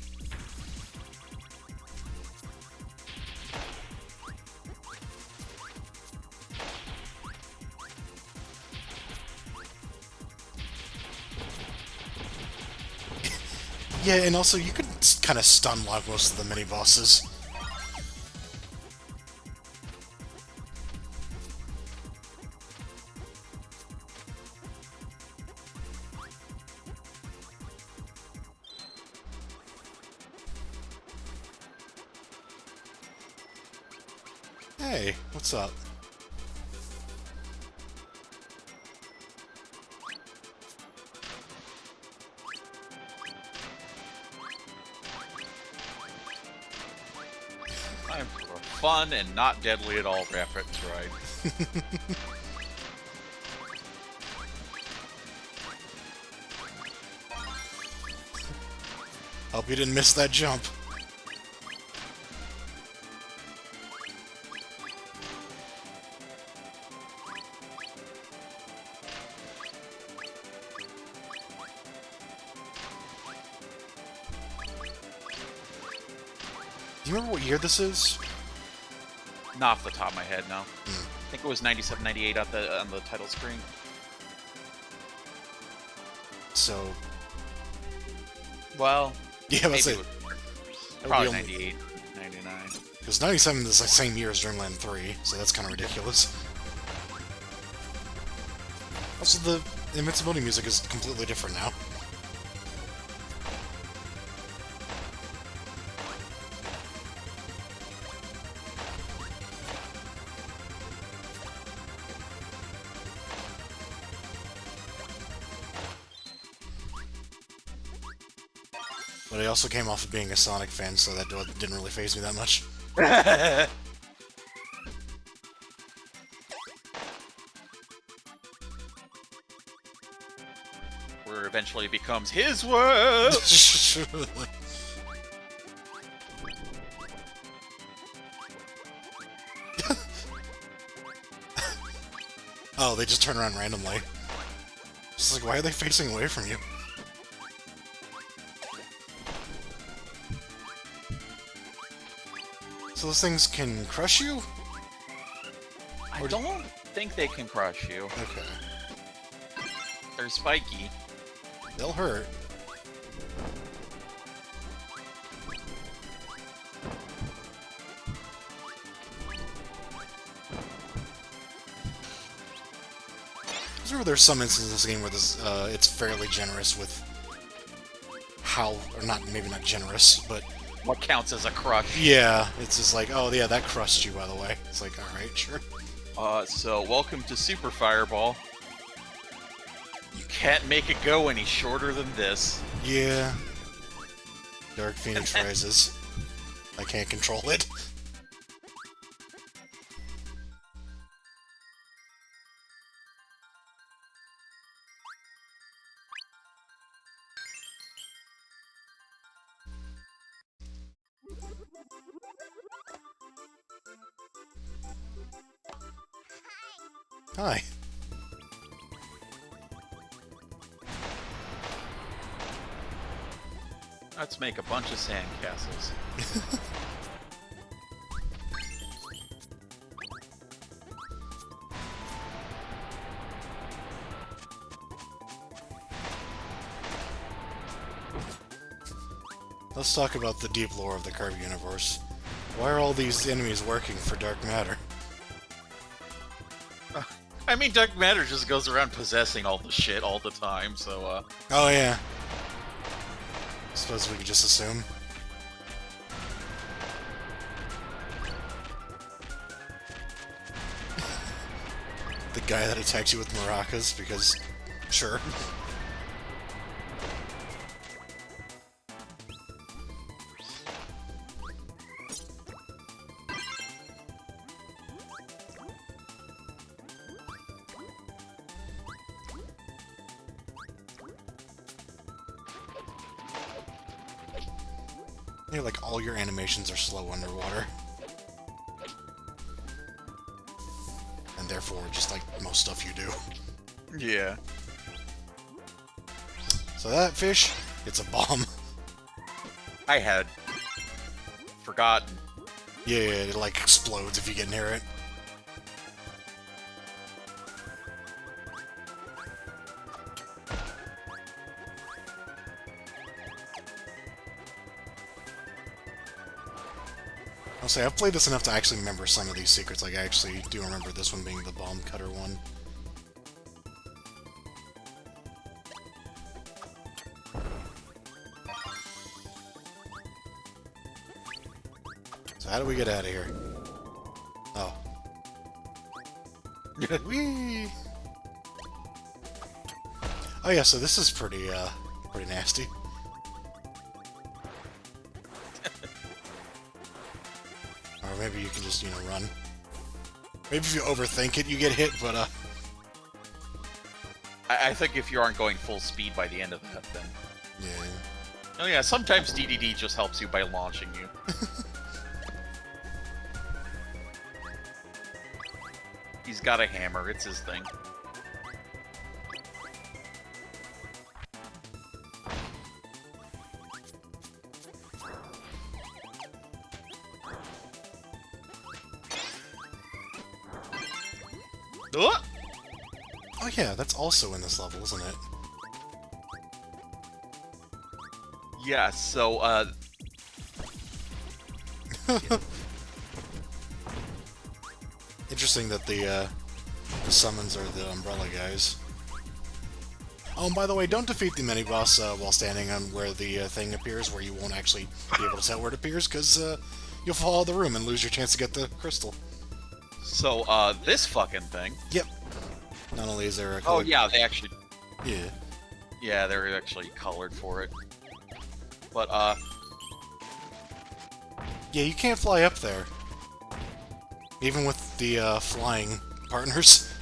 [SPEAKER 1] Yeah, and also you could kind of stun lock most of the mini bosses. Hey, what's up?
[SPEAKER 2] Time for a fun and not deadly at all rapids ride.
[SPEAKER 1] Hope you didn't miss that jump. Do you remember what year this is?
[SPEAKER 2] Not off the top of my head, no. I think it was 97, 98 on the title screen.
[SPEAKER 1] So,
[SPEAKER 2] Well,
[SPEAKER 1] yeah, let's say
[SPEAKER 2] maybe probably 98, 99.
[SPEAKER 1] because 97 is the same year as Dreamland 3, so that's kind of ridiculous. Also, the invincibility music is completely different now. But I also came off of being a Sonic fan, so that didn't really faze me that much.
[SPEAKER 2] Where eventually becomes his world.
[SPEAKER 1] Oh, they just turn around randomly. It's like, why are they facing away from you? So those things can crush you?
[SPEAKER 2] I don't think they can crush you.
[SPEAKER 1] Okay.
[SPEAKER 2] They're spiky.
[SPEAKER 1] They'll hurt. I remember there's some instances in this game where this, it's fairly generous with how, or not, maybe not generous, but
[SPEAKER 2] What counts as a crush?
[SPEAKER 1] yeah, it's just like, oh yeah, that crushed you, by the way. It's like, alright, sure.
[SPEAKER 2] So welcome to Super Fireball. You can't make it go any shorter than this.
[SPEAKER 1] Yeah. Dark Phoenix rises. I can't control it. Hi.
[SPEAKER 2] Let's make a bunch of sandcastles.
[SPEAKER 1] Let's talk about the deep lore of the Kirby universe. Why are all these enemies working for Dark Matter?
[SPEAKER 2] I mean, Dark Matter just goes around possessing all the shit all the time, so,
[SPEAKER 1] Oh yeah. Suppose we could just assume. The guy that attacks you with maracas, because... sure. Yeah, like, all your animations are slow underwater. And therefore, just like most stuff you do.
[SPEAKER 2] yeah.
[SPEAKER 1] So that fish, it's a bomb.
[SPEAKER 2] I had forgotten.
[SPEAKER 1] Yeah, it like explodes if you get near it. I'll say, I've played this enough to actually remember some of these secrets. Like, I actually do remember this one being the bomb cutter one. So how do we get out of here? Oh. Whee! Oh yeah, so this is pretty nasty. Or maybe you can just, run. Maybe if you overthink it, you get hit, but,
[SPEAKER 2] I think if you aren't going full speed by the end of that, then...
[SPEAKER 1] yeah.
[SPEAKER 2] Oh yeah, sometimes DDD just helps you by launching you. He's got a hammer, it's his thing. Oh!
[SPEAKER 1] Oh yeah, that's also in this level, isn't it?
[SPEAKER 2] Yeah, so,
[SPEAKER 1] Interesting that the summons are the umbrella guys. Oh, and by the way, don't defeat the mini-boss while standing on where the thing appears, where you won't actually be able to tell where it appears, because you'll fall out of the room and lose your chance to get the crystal.
[SPEAKER 2] So, this fucking thing.
[SPEAKER 1] Yep. Not only is there a
[SPEAKER 2] Oh, yeah, they actually...
[SPEAKER 1] Yeah.
[SPEAKER 2] Yeah, they're actually colored for it. But,
[SPEAKER 1] Yeah, you can't fly up there. Even with the flying partners.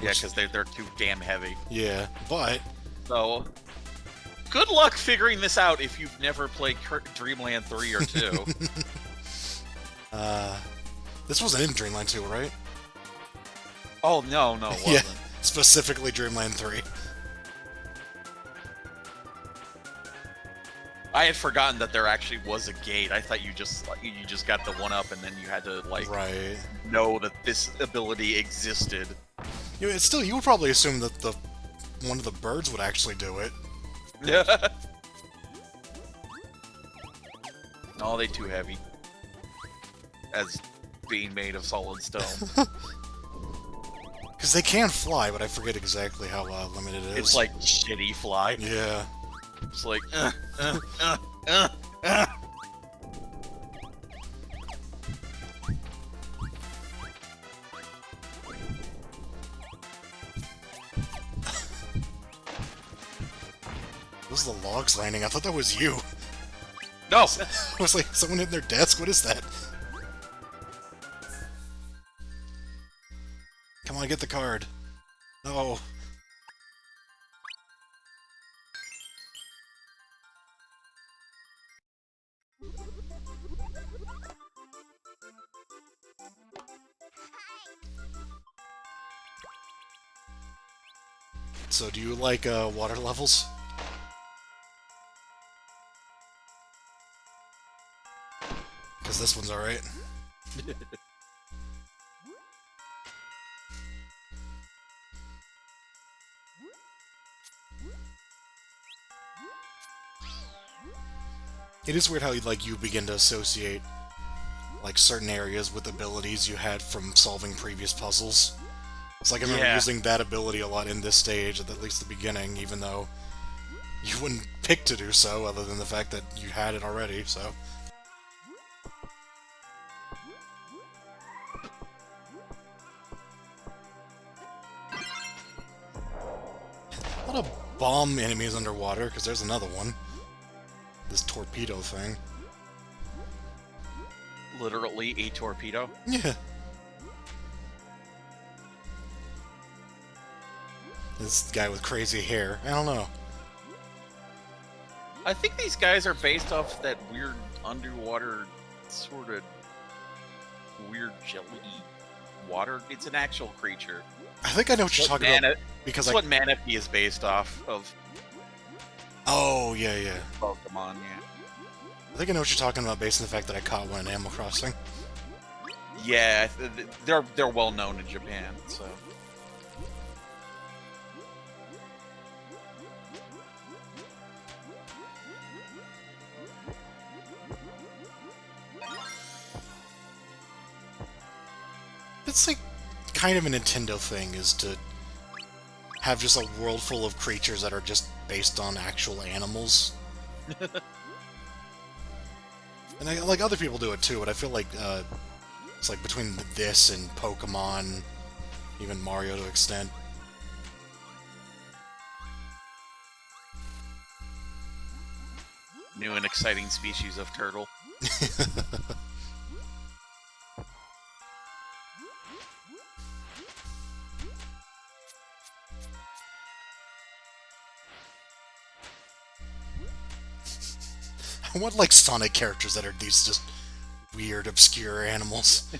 [SPEAKER 2] yeah, because they're too damn heavy.
[SPEAKER 1] Yeah, but...
[SPEAKER 2] So, good luck figuring this out if you've never played Dreamland 3 or 2.
[SPEAKER 1] This wasn't in Dreamland 2, right?
[SPEAKER 2] Oh, no, it
[SPEAKER 1] Yeah,
[SPEAKER 2] wasn't.
[SPEAKER 1] specifically Dreamland 3.
[SPEAKER 2] I had forgotten that there actually was a gate. I thought you just got the one up and then you had to like
[SPEAKER 1] Right.
[SPEAKER 2] know that this ability existed.
[SPEAKER 1] It's still, you would probably assume that one of the birds would actually do it.
[SPEAKER 2] Yeah. Oh, they too heavy. As being made of solid stone.
[SPEAKER 1] Because they can fly, but I forget exactly how limited it is.
[SPEAKER 2] It's like shitty fly.
[SPEAKER 1] Yeah.
[SPEAKER 2] It's like,
[SPEAKER 1] Those are the logs landing. I thought that was you.
[SPEAKER 2] No!
[SPEAKER 1] I was like, someone hit their desk? What is that? Come on, get the card. No. So, do you like water levels? Because this one's alright. It is weird how you begin to associate like certain areas with abilities you had from solving previous puzzles. It's like I remember using that ability a lot in this stage, at least the beginning, even though you wouldn't pick to do so, other than the fact that you had it already, so... A lot of bomb enemies underwater, because there's another one. This torpedo thing.
[SPEAKER 2] Literally a torpedo?
[SPEAKER 1] Yeah. This guy with crazy hair. I don't know.
[SPEAKER 2] I think these guys are based off that weird underwater sort of weird jelly water. It's an actual creature.
[SPEAKER 1] I think I know what you're talking about. Because
[SPEAKER 2] that's what Manaphy is based off of.
[SPEAKER 1] Oh, yeah.
[SPEAKER 2] Pokemon, yeah.
[SPEAKER 1] I think I know what you're talking about based on the fact that I caught one in Animal Crossing.
[SPEAKER 2] Yeah, they're well known in Japan, so...
[SPEAKER 1] It's like kind of a Nintendo thing, is to have just a world full of creatures that are just based on actual animals. And like other people do it too, but I feel like it's like between this and Pokemon, even Mario to an extent.
[SPEAKER 2] New and exciting species of turtle.
[SPEAKER 1] I want like Sonic characters that are these just weird, obscure animals.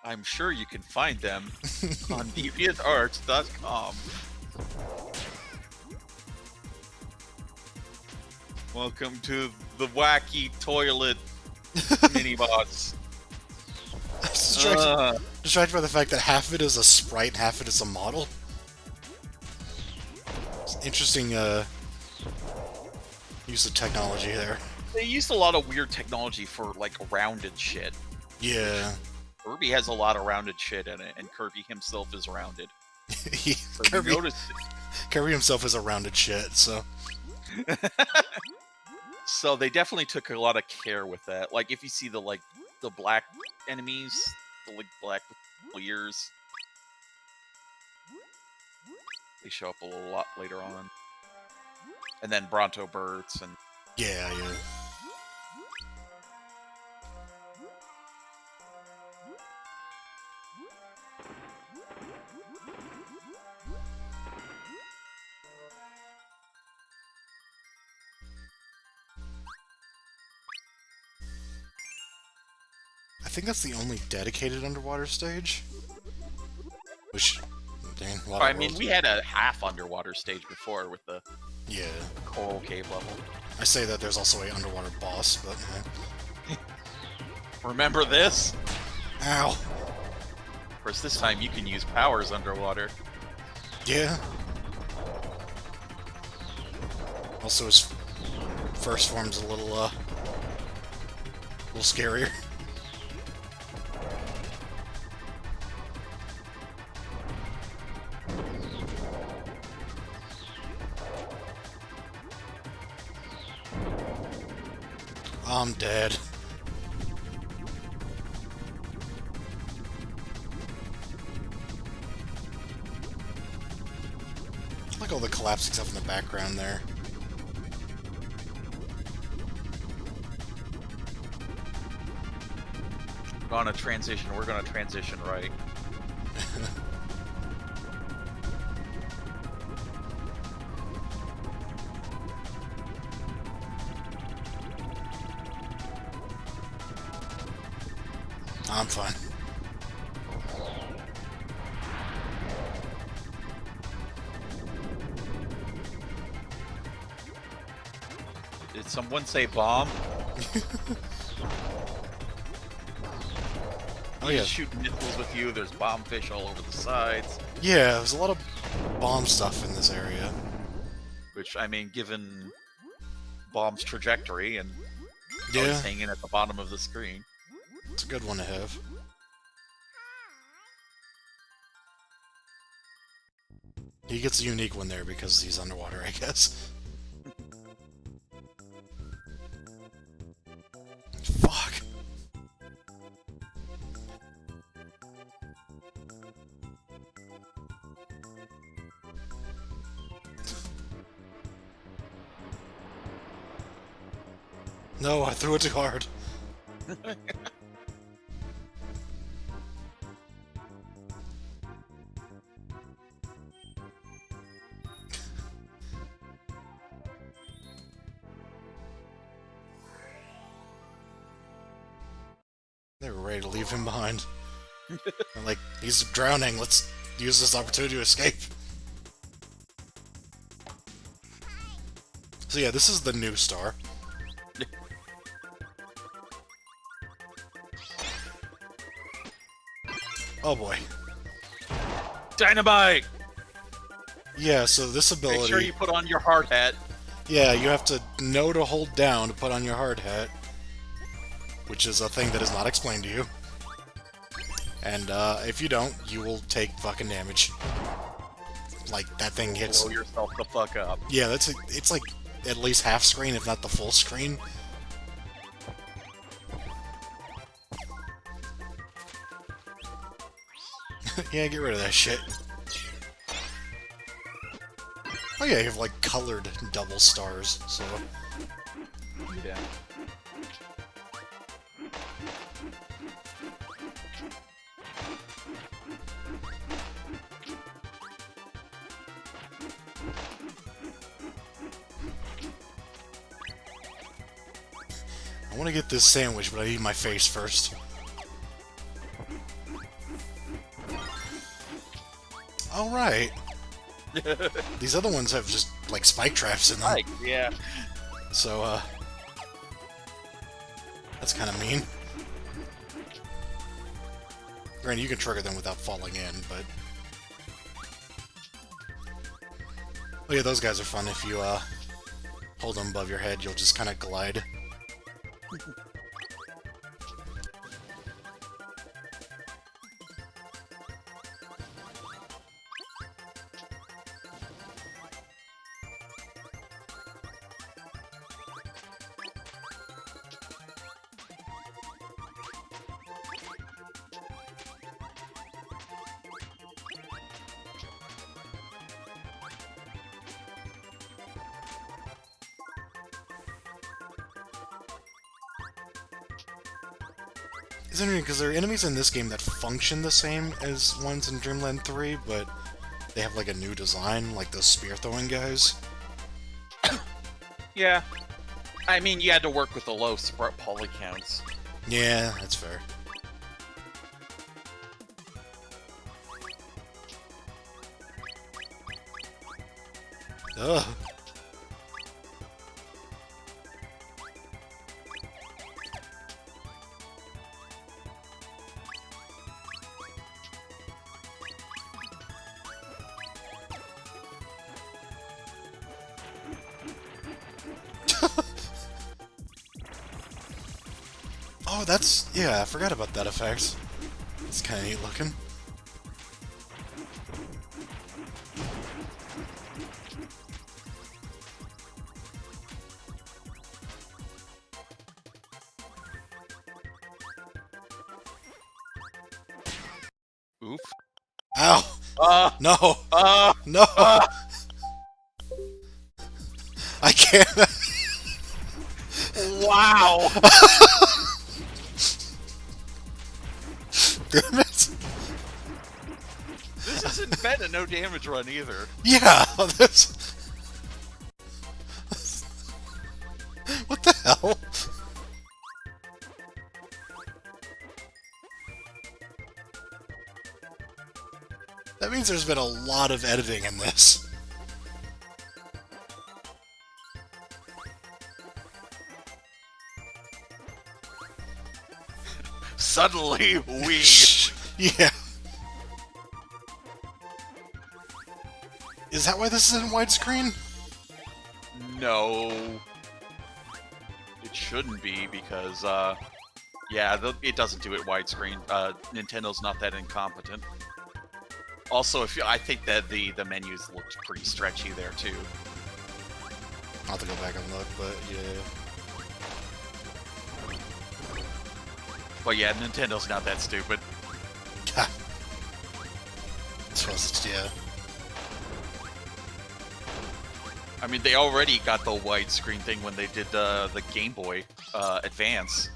[SPEAKER 2] I'm sure you can find them on deviantarts.com. Welcome to the wacky toilet mini-boss.
[SPEAKER 1] I'm distracted by the fact that half of it is a sprite and half of it is a model. It's interesting use of technology there.
[SPEAKER 2] They used a lot of weird technology for, like, rounded shit.
[SPEAKER 1] Yeah.
[SPEAKER 2] Kirby has a lot of rounded shit in it, and Kirby himself is rounded. So
[SPEAKER 1] Kirby himself is a rounded shit, so...
[SPEAKER 2] So they definitely took a lot of care with that. Like, if you see the black enemies, the black with ears, they show up a lot later on. And then Bronto birds and...
[SPEAKER 1] Yeah. think that's the only dedicated underwater stage. Which, dang, water
[SPEAKER 2] I mean,
[SPEAKER 1] world.
[SPEAKER 2] we had a half underwater stage before with the
[SPEAKER 1] Yeah.
[SPEAKER 2] coral cave level.
[SPEAKER 1] I say that there's also a underwater boss, but
[SPEAKER 2] Remember this?
[SPEAKER 1] ow.
[SPEAKER 2] Of course, this time you can use powers underwater.
[SPEAKER 1] Yeah. Also, his first form's a little scarier. I'm dead. I like all the collapsing stuff in the background there.
[SPEAKER 2] On a transition, we're gonna transition right.
[SPEAKER 1] I'm fine.
[SPEAKER 2] Did someone say bomb?
[SPEAKER 1] Oh,
[SPEAKER 2] He's
[SPEAKER 1] yeah.
[SPEAKER 2] shooting missiles with you. There's bomb fish all over the sides.
[SPEAKER 1] Yeah, there's a lot of bomb stuff in this area.
[SPEAKER 2] Which, I mean, given bomb's trajectory and how
[SPEAKER 1] Yeah,
[SPEAKER 2] he's hanging at the bottom of the screen.
[SPEAKER 1] it's a good one to have. He gets a unique one there because he's underwater, I guess. Fuck. No, I threw it too hard. They were ready to leave him behind. I'm like, he's drowning, let's use this opportunity to escape. So yeah, this is the new star. Oh boy.
[SPEAKER 2] Dynamite!
[SPEAKER 1] Yeah, so this
[SPEAKER 2] Make
[SPEAKER 1] ability...
[SPEAKER 2] sure you put on your hard hat.
[SPEAKER 1] Yeah, you have to know to hold down to put on your hard hat. Which is a thing that is not explained to you. And if you don't, you will take fucking damage. Like, that thing hits...
[SPEAKER 2] Blow yourself the fuck up.
[SPEAKER 1] Yeah, it's like at least half screen, if not the full screen. Yeah, get rid of that shit. Oh yeah, you have like colored double stars, so...
[SPEAKER 2] Yeah.
[SPEAKER 1] I want to get this sandwich, but I need my face first. Alright. These other ones have just, like, spike traps in them.
[SPEAKER 2] Like, yeah.
[SPEAKER 1] So, that's kind of mean. Granted, you can trigger them without falling in, but... Oh yeah, those guys are fun. If you, hold them above your head, you'll just kind of glide. It's interesting because there are enemies in this game that function the same as ones in Dreamland 3, but they have like a new design, like those spear-throwing guys.
[SPEAKER 2] Yeah. I mean, you had to work with the low poly counts.
[SPEAKER 1] Yeah, that's fair. Ugh. Oh, that's... yeah, I forgot about that effect. It's kind of neat looking.
[SPEAKER 2] Oof.
[SPEAKER 1] Ow!
[SPEAKER 2] Uh,
[SPEAKER 1] No!
[SPEAKER 2] uh,
[SPEAKER 1] No!
[SPEAKER 2] uh.
[SPEAKER 1] I can't...
[SPEAKER 2] Wow!
[SPEAKER 1] Damn it!
[SPEAKER 2] This isn't been a no damage run either.
[SPEAKER 1] Yeah! This... What the hell? That means there's been a lot of editing in this.
[SPEAKER 2] Suddenly, we...
[SPEAKER 1] Yeah. Is that why this is in widescreen?
[SPEAKER 2] No. It shouldn't be, because, yeah, it doesn't do it widescreen. Nintendo's not that incompetent. Also, I think that the menus looked pretty stretchy there, too.
[SPEAKER 1] I'll have to go back and look, but yeah.
[SPEAKER 2] But yeah, Nintendo's not that stupid.
[SPEAKER 1] Ha. Suppose it's, yeah.
[SPEAKER 2] I mean, they already got the widescreen thing when they did the Game Boy Advance.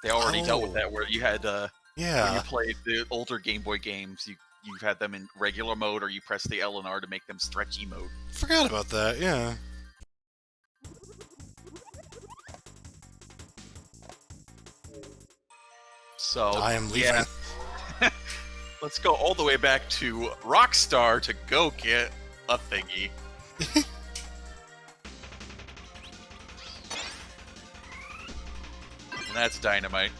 [SPEAKER 2] They already dealt with that, where you had when
[SPEAKER 1] Yeah.
[SPEAKER 2] you played the older Game Boy games, you had them in regular mode, or you press the L and R to make them stretchy mode.
[SPEAKER 1] Forgot about that, yeah.
[SPEAKER 2] So
[SPEAKER 1] I am leaving.
[SPEAKER 2] Yeah. Let's go all the way back to Rockstar to go get a thingy. And that's dynamite,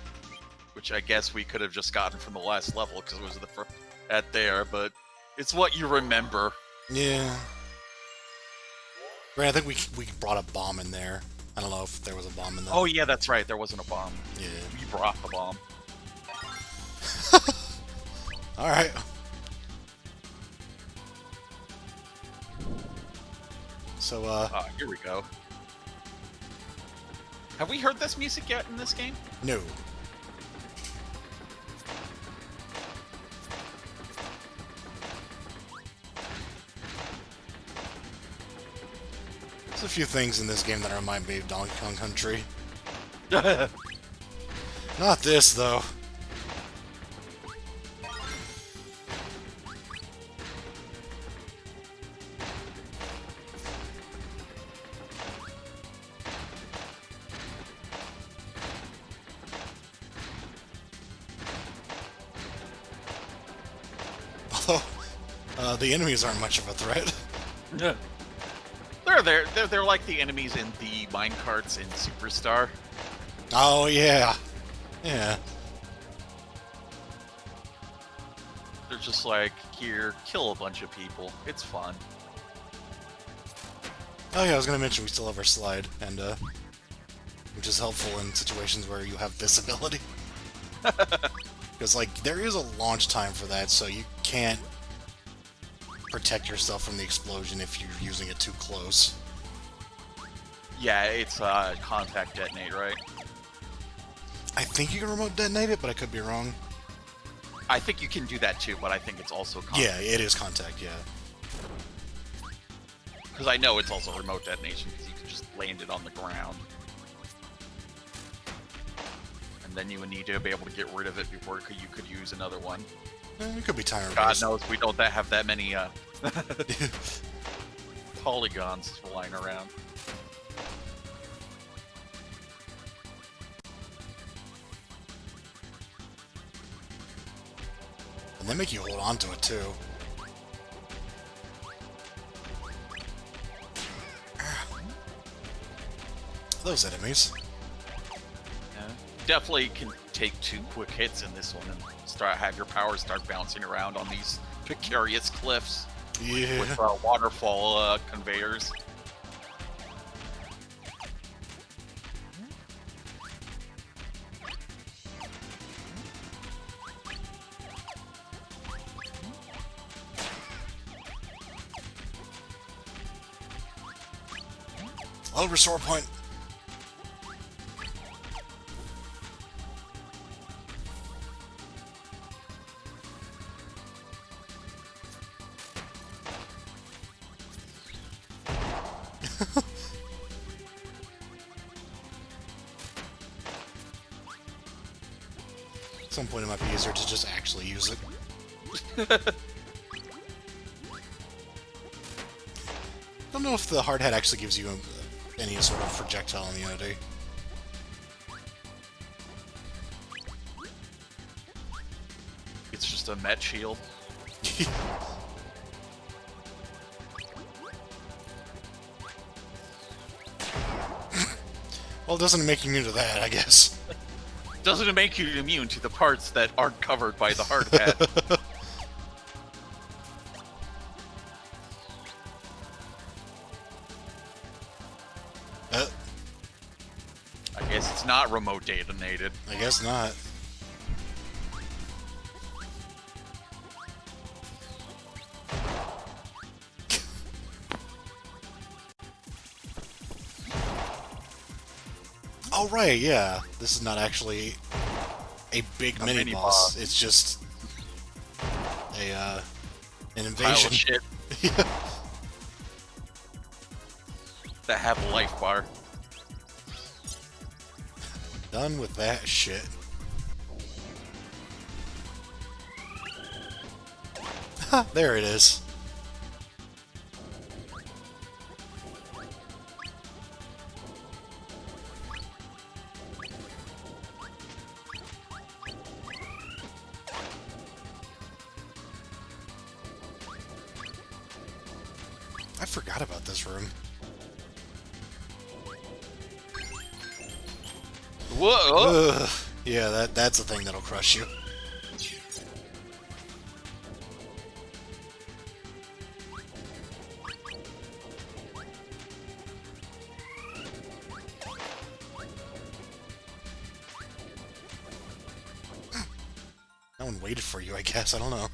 [SPEAKER 2] which I guess we could have just gotten from the last level because it was the first at there, but it's what you remember.
[SPEAKER 1] Yeah. Right, I think we brought a bomb in there. I don't know if there was a bomb in there.
[SPEAKER 2] Oh yeah, that's right. There wasn't a bomb.
[SPEAKER 1] Yeah.
[SPEAKER 2] You brought the bomb.
[SPEAKER 1] Alright. So,
[SPEAKER 2] here we go. Have we heard this music yet in this game?
[SPEAKER 1] no. There's a few things in this game that remind me of Donkey Kong Country. Not this, though. Although, the enemies aren't much of a threat.
[SPEAKER 2] Yeah. They're like the enemies in the minecarts in Superstar.
[SPEAKER 1] Oh, yeah. Yeah.
[SPEAKER 2] They're just like, here, kill a bunch of people. It's fun.
[SPEAKER 1] Oh, yeah, I was going to mention we still have our slide, and, which is helpful in situations where you have this ability. Because, like, there is a launch time for that, so you can't protect yourself from the explosion if you're using it too close.
[SPEAKER 2] Yeah, it's contact detonate, right?
[SPEAKER 1] I think you can remote detonate it, but I could be wrong.
[SPEAKER 2] I think you can do that too, but I think it's also contact.
[SPEAKER 1] Yeah, it is contact, yeah.
[SPEAKER 2] Because I know it's also remote detonation, because you can just land it on the ground. And then you would need to be able to get rid of it before you could use another one.
[SPEAKER 1] It could be timer
[SPEAKER 2] God
[SPEAKER 1] based.
[SPEAKER 2] knows we don't have that many polygons flying around.
[SPEAKER 1] And they make you hold on to it, too. those enemies.
[SPEAKER 2] Yeah. Definitely can take 2 quick hits in this one and have your powers start bouncing around on these precarious cliffs
[SPEAKER 1] Yeah.
[SPEAKER 2] with waterfall conveyors.
[SPEAKER 1] I'll restore point. At some point it might be easier to just actually use it. I don't know if the hard hat actually gives you any sort of projectile immunity.
[SPEAKER 2] It's just a met shield.
[SPEAKER 1] Well, it doesn't make you immune to that, I guess.
[SPEAKER 2] Doesn't make you immune to the parts that aren't covered by the hard hat. I guess it's not remote detonated.
[SPEAKER 1] I guess not. Oh, right, yeah. This is not actually a big mini boss. It's just an invasion.
[SPEAKER 2] Pile of shit
[SPEAKER 1] Yeah.
[SPEAKER 2] that have a life bar.
[SPEAKER 1] Done with that shit. Ha, there it is. I forgot about this room.
[SPEAKER 2] Whoa!
[SPEAKER 1] Ugh. Yeah, that's the thing that'll crush you. No one waited for you, I guess. I don't know.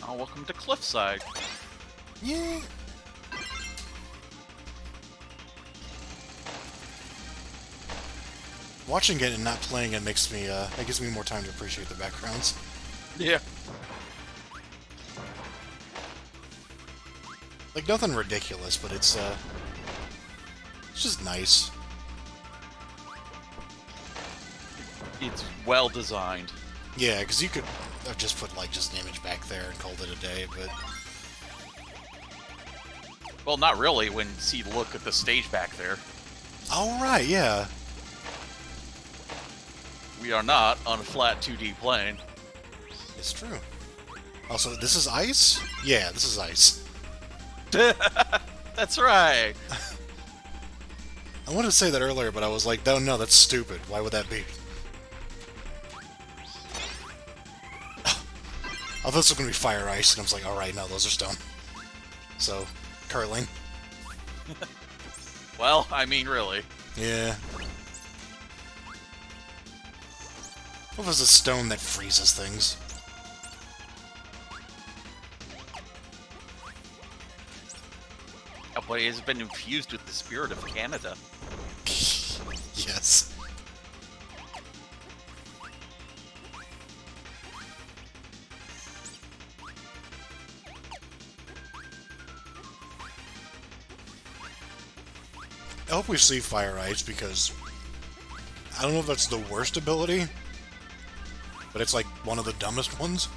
[SPEAKER 2] Oh, welcome to Cliffside.
[SPEAKER 1] Yeah. Watching it and not playing it makes me, it gives me more time to appreciate the backgrounds.
[SPEAKER 2] Yeah.
[SPEAKER 1] Like, nothing ridiculous, but it's just nice.
[SPEAKER 2] It's well designed.
[SPEAKER 1] Yeah, because you could have just put, like, just an image back there and called it a day, but...
[SPEAKER 2] Well, not really when you see look at the stage back there.
[SPEAKER 1] Oh, right, yeah.
[SPEAKER 2] We are not on a flat 2D plane.
[SPEAKER 1] It's true. Also, this is ice? Yeah, this is ice.
[SPEAKER 2] That's right.
[SPEAKER 1] I wanted to say that earlier, but I was like, no, that's stupid. Why would that be? I thought this was going to be fire ice, and I was like, alright, no, those are stone. So, curling.
[SPEAKER 2] Well, I mean, really.
[SPEAKER 1] Yeah. What was a stone that freezes things?
[SPEAKER 2] Oh, but it has been infused with the spirit of Canada.
[SPEAKER 1] Yes. I hope we see Fire Ice, because I don't know if that's the worst ability, but it's like one of the dumbest ones.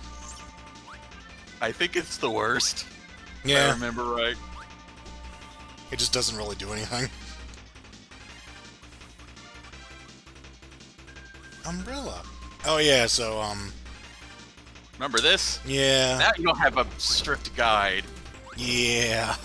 [SPEAKER 2] I think it's the worst. If I
[SPEAKER 1] Yeah.
[SPEAKER 2] remember right.
[SPEAKER 1] It just doesn't really do anything. Umbrella. Oh yeah, so
[SPEAKER 2] Remember this?
[SPEAKER 1] yeah.
[SPEAKER 2] Now you don't have a strict guide.
[SPEAKER 1] Yeah.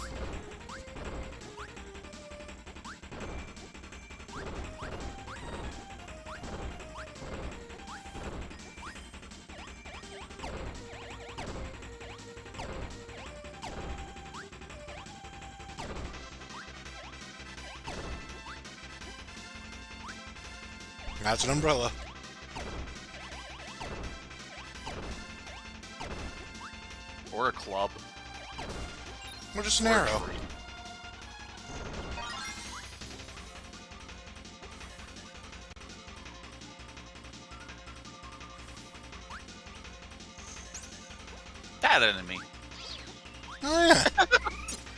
[SPEAKER 1] That's an umbrella.
[SPEAKER 2] Or a club.
[SPEAKER 1] Or just an
[SPEAKER 2] Or a
[SPEAKER 1] arrow.
[SPEAKER 2] tree. That enemy.
[SPEAKER 1] Oh yeah.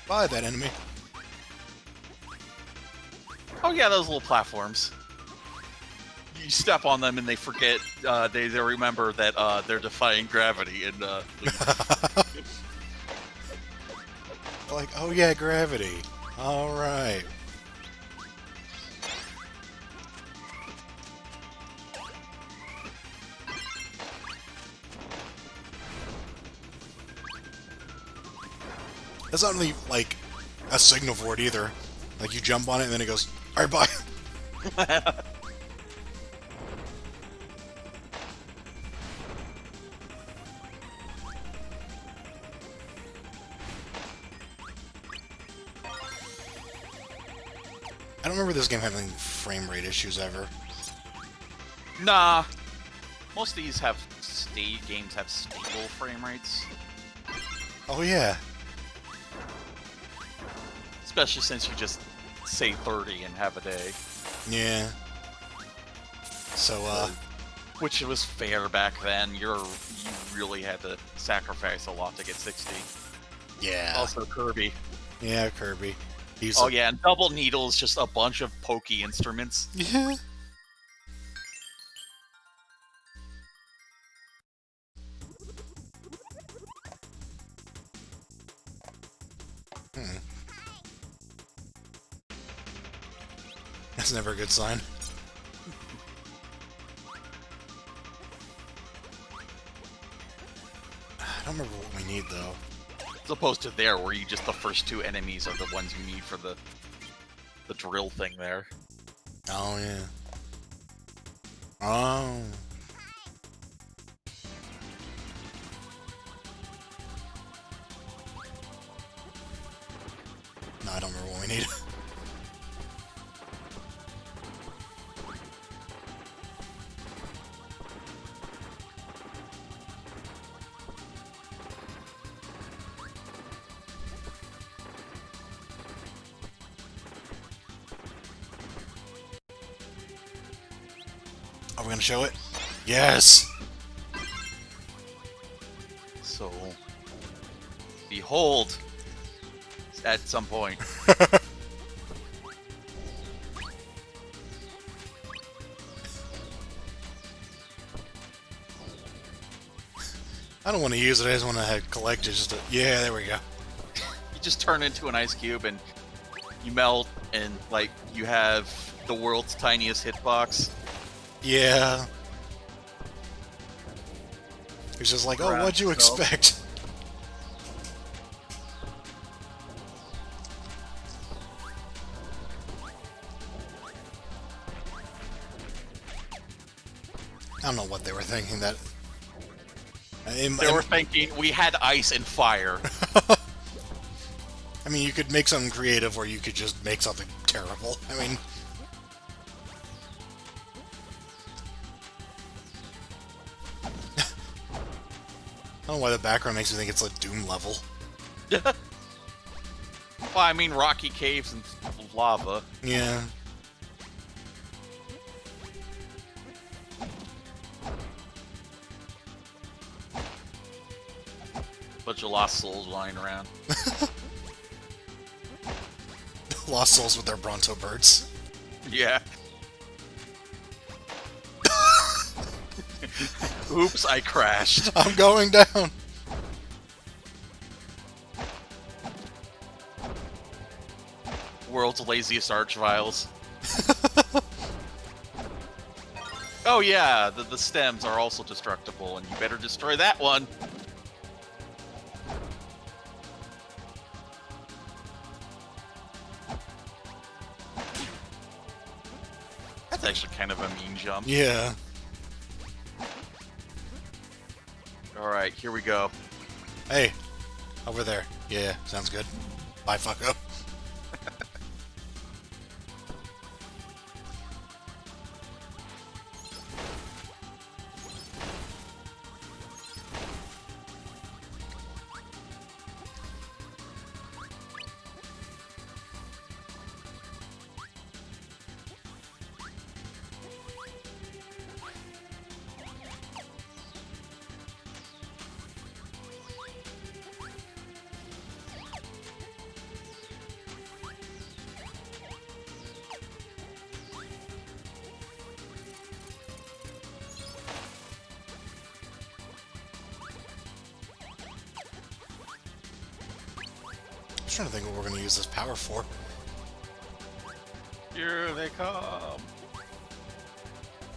[SPEAKER 1] Buy that enemy.
[SPEAKER 2] Oh yeah, those little platforms. You step on them and they forget. They remember that they're defying gravity and
[SPEAKER 1] Like, oh yeah, gravity. All right. That's not really like a signal for it either. Like you jump on it and then it goes, all right, bye. I don't remember this game having frame rate issues ever.
[SPEAKER 2] Nah. Most of these have games have stable frame rates,
[SPEAKER 1] Oh yeah.
[SPEAKER 2] especially since you just say 30 and have a day,
[SPEAKER 1] Yeah. So,
[SPEAKER 2] which was fair back then. You really had to sacrifice a lot to get 60.
[SPEAKER 1] yeah.
[SPEAKER 2] Also Kirby.
[SPEAKER 1] Yeah, Kirby. He's
[SPEAKER 2] Oh yeah, and double needle is just a bunch of pokey instruments.
[SPEAKER 1] Yeah. Hmm. That's never a good sign. I don't remember what we need though.
[SPEAKER 2] As opposed to there, where you just the first two enemies are the ones you need for the drill thing there.
[SPEAKER 1] Oh yeah. Oh. No, I don't remember what we need. Are we gonna show it? Yes!
[SPEAKER 2] So, behold, at some point.
[SPEAKER 1] I don't want to use it, I just want to collect it just to... Yeah, there we go.
[SPEAKER 2] You just turn into an ice cube and you melt, and like you have the world's tiniest hitbox.
[SPEAKER 1] Yeah. It's just like, oh,
[SPEAKER 2] Around
[SPEAKER 1] what'd you
[SPEAKER 2] itself.
[SPEAKER 1] expect? I don't know what they were thinking that...
[SPEAKER 2] They were thinking we had ice and fire.
[SPEAKER 1] I mean, you could make something creative, or you could just make something terrible. I mean... I don't know why the background makes me think it's a Doom level.
[SPEAKER 2] Well, I mean, rocky caves and lava.
[SPEAKER 1] Yeah.
[SPEAKER 2] Bunch of lost souls lying around.
[SPEAKER 1] Lost Souls with their Bronto birds.
[SPEAKER 2] Yeah. Oops, I crashed.
[SPEAKER 1] I'm going down!
[SPEAKER 2] World's laziest archviles. Oh yeah, the stems are also destructible, and you better destroy that one. That's actually kind of a mean jump.
[SPEAKER 1] Yeah.
[SPEAKER 2] Alright, here we go.
[SPEAKER 1] Hey, over there. Yeah, sounds good. Bye, fucko. I'm trying to think what we're going to use this power for.
[SPEAKER 2] Here they come.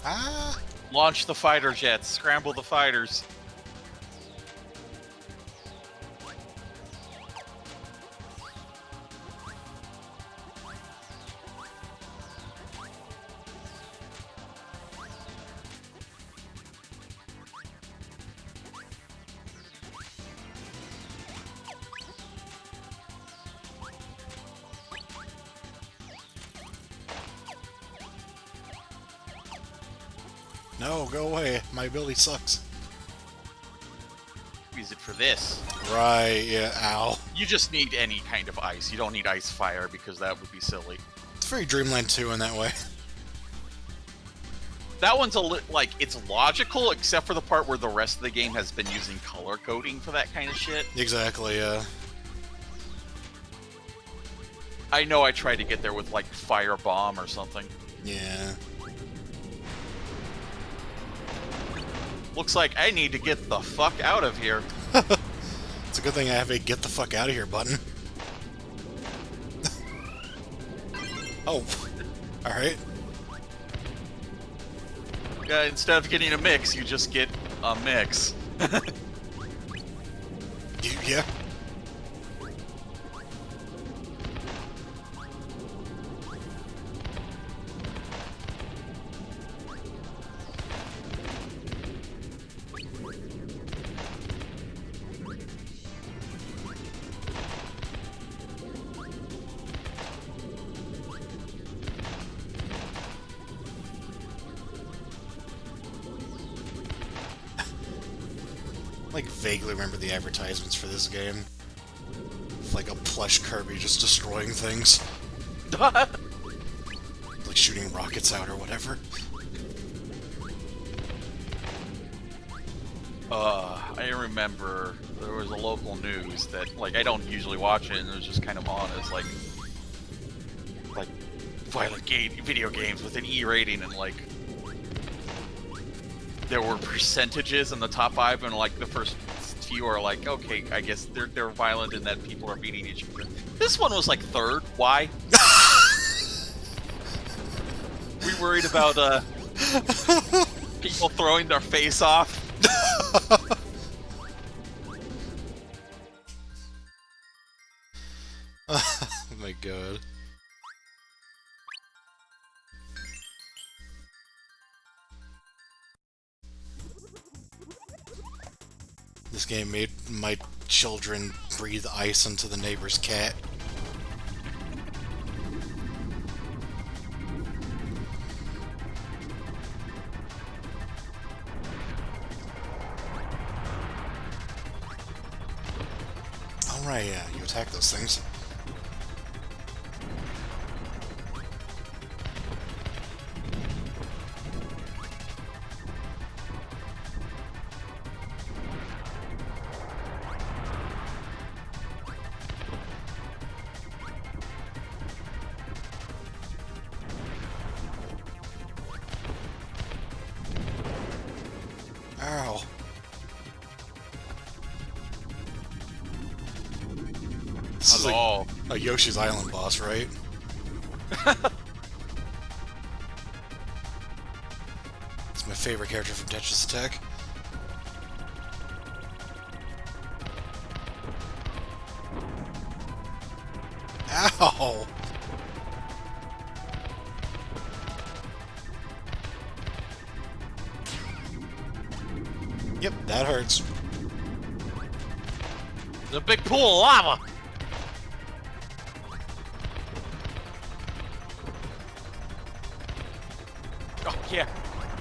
[SPEAKER 1] Ah!
[SPEAKER 2] Launch the fighter jets. Scramble the fighters.
[SPEAKER 1] No, go away. My ability sucks.
[SPEAKER 2] Use it for this.
[SPEAKER 1] Right, yeah, ow.
[SPEAKER 2] You just need any kind of ice. You don't need ice fire because that would be silly.
[SPEAKER 1] It's very Dreamland 2 in that way.
[SPEAKER 2] That one's like, it's logical except for the part where the rest of the game has been using color coding for that kind of shit.
[SPEAKER 1] Exactly, yeah.
[SPEAKER 2] I know I tried to get there with, like, Fire Bomb or something.
[SPEAKER 1] Yeah.
[SPEAKER 2] Looks like I need to get the fuck out of here.
[SPEAKER 1] It's a good thing I have a get the fuck out of here button. Oh. Alright.
[SPEAKER 2] Yeah, instead of getting a mix, you just get a mix.
[SPEAKER 1] Yeah. Like vaguely remember the advertisements for this game. Like a plush Kirby just destroying things. Like shooting rockets out or whatever.
[SPEAKER 2] I remember there was a local news that, like, I don't usually watch it, and it was just kind of on as, like violent video games with an E rating, and, like, there were percentages in the top 5, and, like, the first few are like, okay, I guess they're violent and that people are beating each other. This one was, like, 3rd. Why? We worried about, people throwing their face off.
[SPEAKER 1] Oh my god. This game made my children breathe ice into the neighbor's cat. Alright, yeah, you attack those things. Ow. This is like
[SPEAKER 2] Hello.
[SPEAKER 1] a Yoshi's Island boss, right? It's my favorite character from Tetris Attack. Ow! Yep, that hurts.
[SPEAKER 3] There's a big pool of lava! Oh, yeah.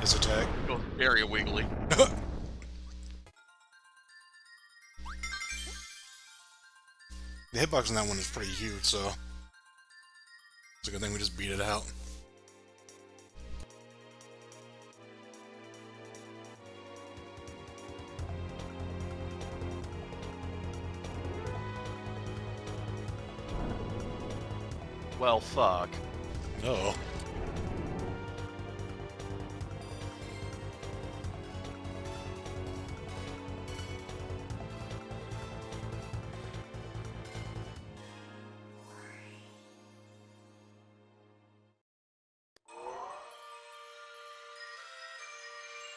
[SPEAKER 1] His attack.
[SPEAKER 2] Oh, area wiggly.
[SPEAKER 1] The hitbox on that one is pretty huge, so it's a good thing we just beat it out.
[SPEAKER 2] Well, fuck.
[SPEAKER 1] No.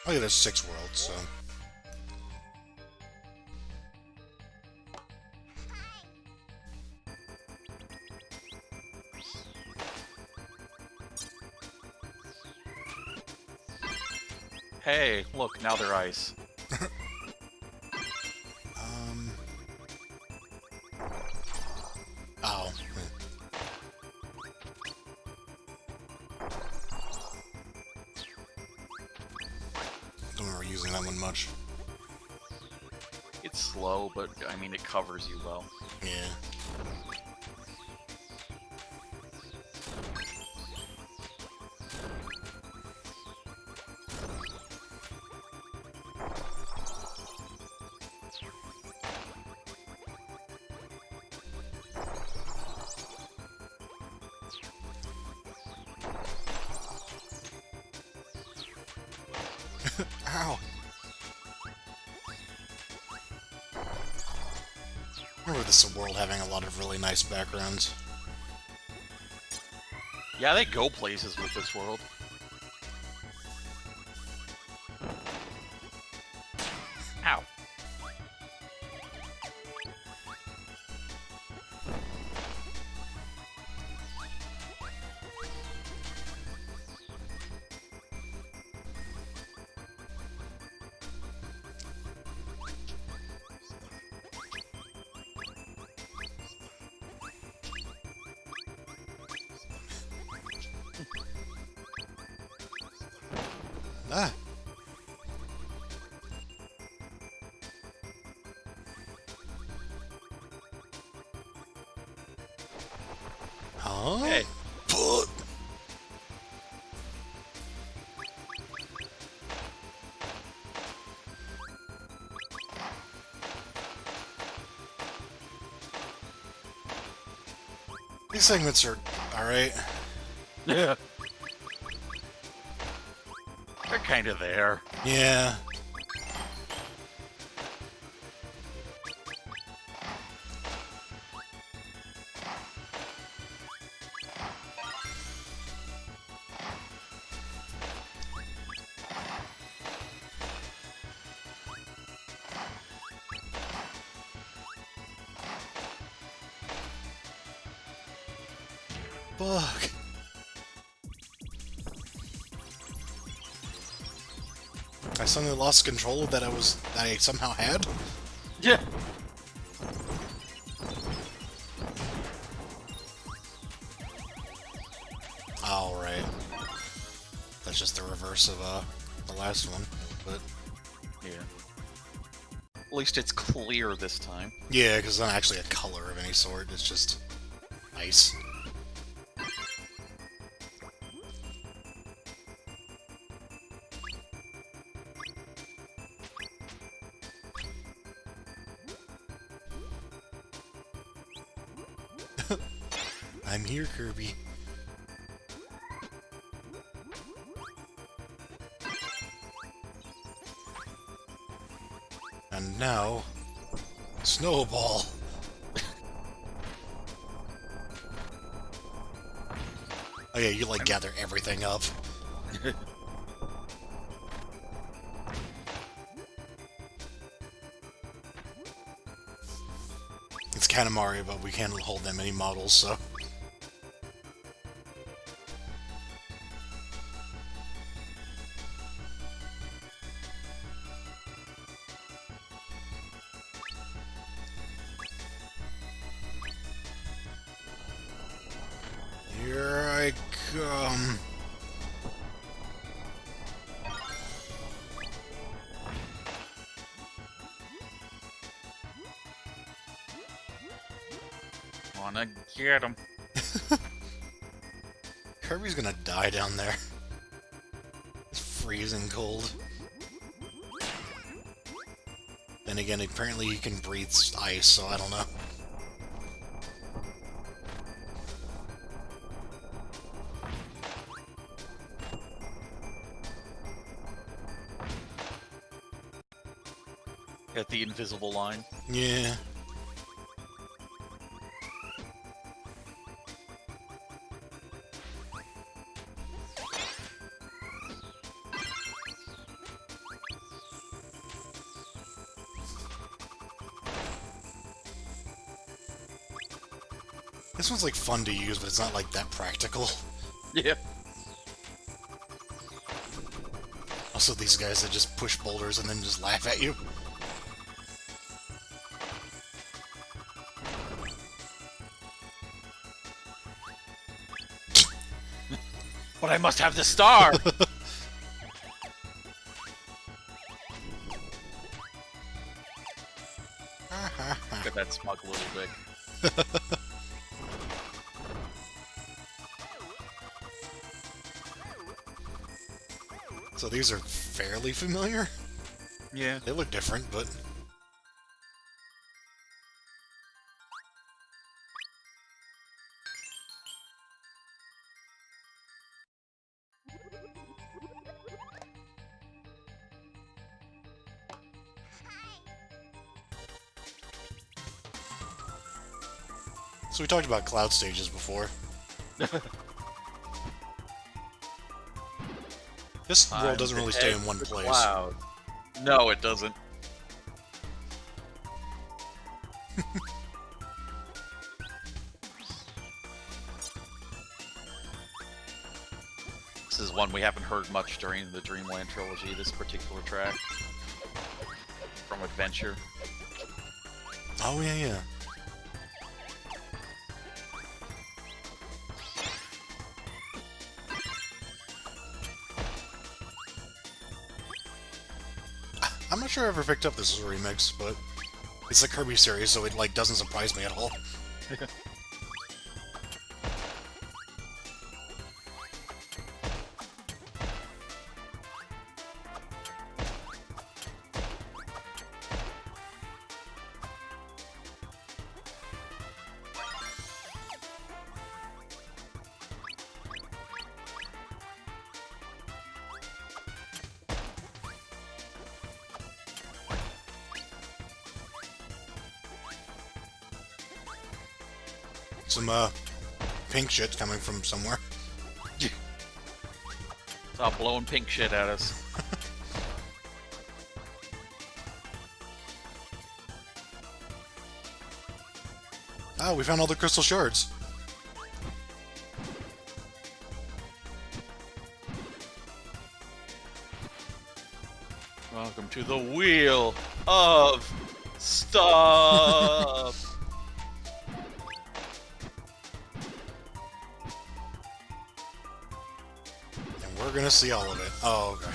[SPEAKER 1] Oh yeah, there's 6 worlds, so...
[SPEAKER 2] Hey, look, now they're ice.
[SPEAKER 1] Ow. Don't remember using that one much.
[SPEAKER 2] It's slow, but, I mean, it covers you well.
[SPEAKER 1] Yeah. Ow! I remember this world having a lot of really nice backgrounds.
[SPEAKER 2] Yeah, they go places with this world. Ow.
[SPEAKER 1] Ah! Huh?
[SPEAKER 2] Hey.
[SPEAKER 1] Put. These segments are alright.
[SPEAKER 2] Yeah. They're kind of there.
[SPEAKER 1] Yeah. Fuck. I suddenly lost control that I somehow had.
[SPEAKER 2] Yeah.
[SPEAKER 1] Oh, right. That's just the reverse of the last one, but
[SPEAKER 2] Yeah. At least it's clear this time.
[SPEAKER 1] yeah, because it's not actually a color of any sort. It's just ice. I'm here, Kirby. And now, Snowball. Oh yeah, you like gather everything up. It's kind of Mario, but we can't hold that many models, so... Here I come.
[SPEAKER 3] Wanna get him.
[SPEAKER 1] Kirby's gonna die down there. It's freezing cold. Then again, apparently he can breathe ice, so I don't know.
[SPEAKER 2] At the invisible line.
[SPEAKER 1] Yeah. This one's like fun to use, but it's not like that practical.
[SPEAKER 2] Yeah.
[SPEAKER 1] Also, these guys that just push boulders and then just laugh at you.
[SPEAKER 3] But I must have the star!
[SPEAKER 2] Look at that smug little dick.
[SPEAKER 1] So these are fairly familiar?
[SPEAKER 2] Yeah.
[SPEAKER 1] They look different, but... So we talked about cloud stages before. This world doesn't really stay in one place.
[SPEAKER 2] Cloud. No, it doesn't. This is one we haven't heard much during the Dreamland trilogy, this particular track. From Adventure.
[SPEAKER 1] Oh, yeah, yeah. I'm not sure I ever picked up this as a remix, but it's a Kirby series, so it like doesn't surprise me at all. Some pink shit coming from somewhere.
[SPEAKER 2] Stop blowing pink shit at us.
[SPEAKER 1] Oh, we found all the crystal shards.
[SPEAKER 2] Welcome to the Wheel of Stuff.
[SPEAKER 1] And we're gonna see all of it. Oh, okay.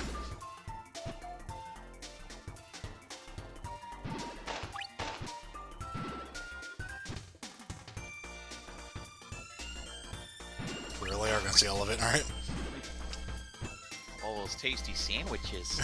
[SPEAKER 1] We really are gonna see all of it, alright?
[SPEAKER 3] All those tasty sandwiches.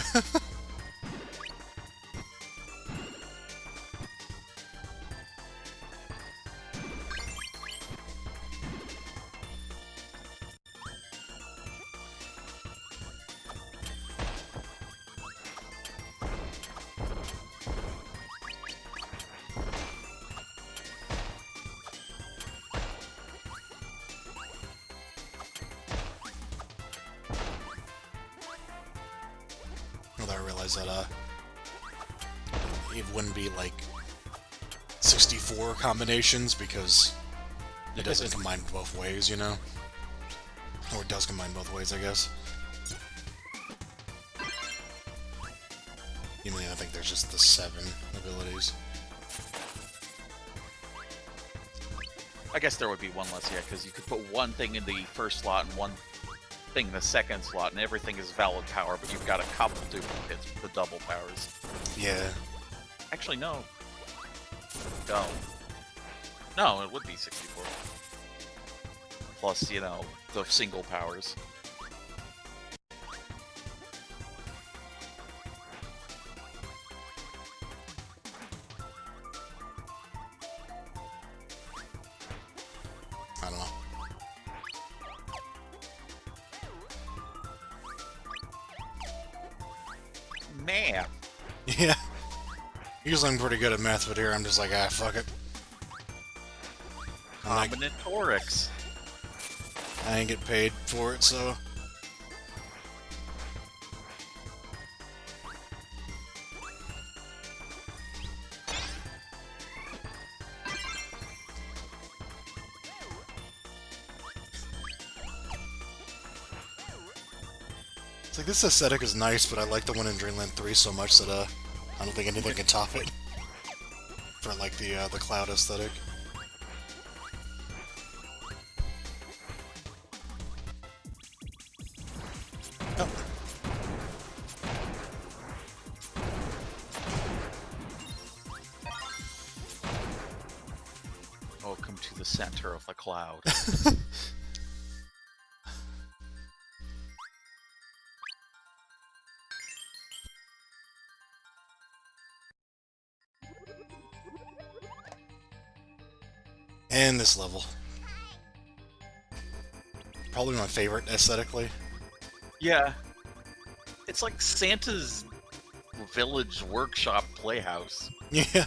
[SPEAKER 1] realized that it wouldn't be like 64 combinations because it doesn't combine both ways, you know? Or it does combine both ways, I guess. Even though I think there's just the 7 abilities.
[SPEAKER 2] I guess there would be one less, yeah, because you could put one thing in the first slot and one thing in the second slot, and everything is valid power, but you've got a couple duplicates with the double powers.
[SPEAKER 1] Yeah.
[SPEAKER 2] Actually, no. No. No, it would be 64. Plus, you know, the single powers.
[SPEAKER 1] I don't know.
[SPEAKER 2] Man.
[SPEAKER 1] Yeah. Usually I'm pretty good at math, but here I'm just like, ah, fuck it.
[SPEAKER 2] Combinatorics.
[SPEAKER 1] I ain't get paid for it, so... It's like, this aesthetic is nice, but I like the one in Dreamland 3 so much that, I don't think anything can top it. For, like, the cloud aesthetic. Oh.
[SPEAKER 2] Welcome to the center of the cloud.
[SPEAKER 1] And this level. Probably my favorite aesthetically.
[SPEAKER 2] Yeah. It's like Santa's village workshop playhouse.
[SPEAKER 1] Yeah.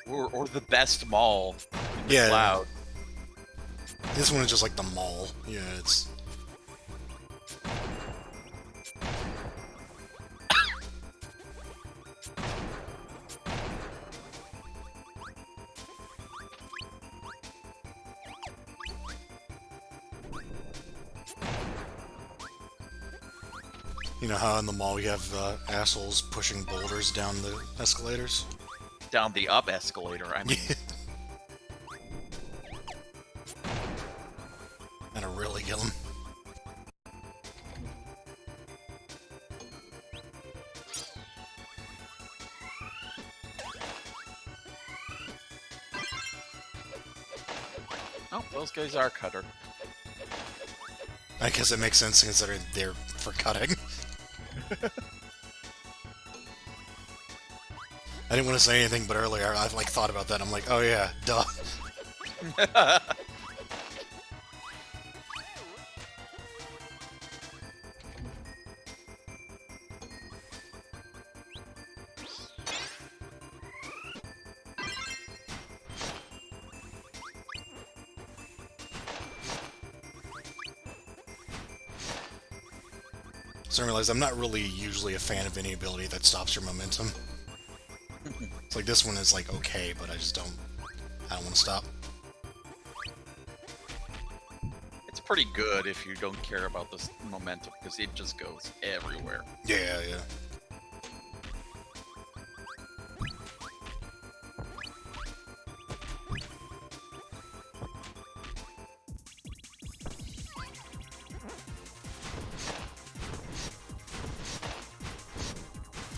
[SPEAKER 2] Or the best mall in the
[SPEAKER 1] Yeah.
[SPEAKER 2] cloud.
[SPEAKER 1] This one is just like the mall. Yeah, it's... You know how in the mall you have assholes pushing boulders down the escalators?
[SPEAKER 2] Down the up escalator, I mean.
[SPEAKER 1] And to really kill him.
[SPEAKER 2] Oh, those guys are cutter.
[SPEAKER 1] I guess it makes sense considering they're for cutting. I didn't want to say anything, but earlier I've like thought about that. I'm like, oh yeah, duh. So I realize I'm not really usually a fan of any ability that stops your momentum. It's like this one is like okay, but I don't want to stop.
[SPEAKER 2] It's pretty good if you don't care about this momentum, because it just goes everywhere.
[SPEAKER 1] Yeah, yeah.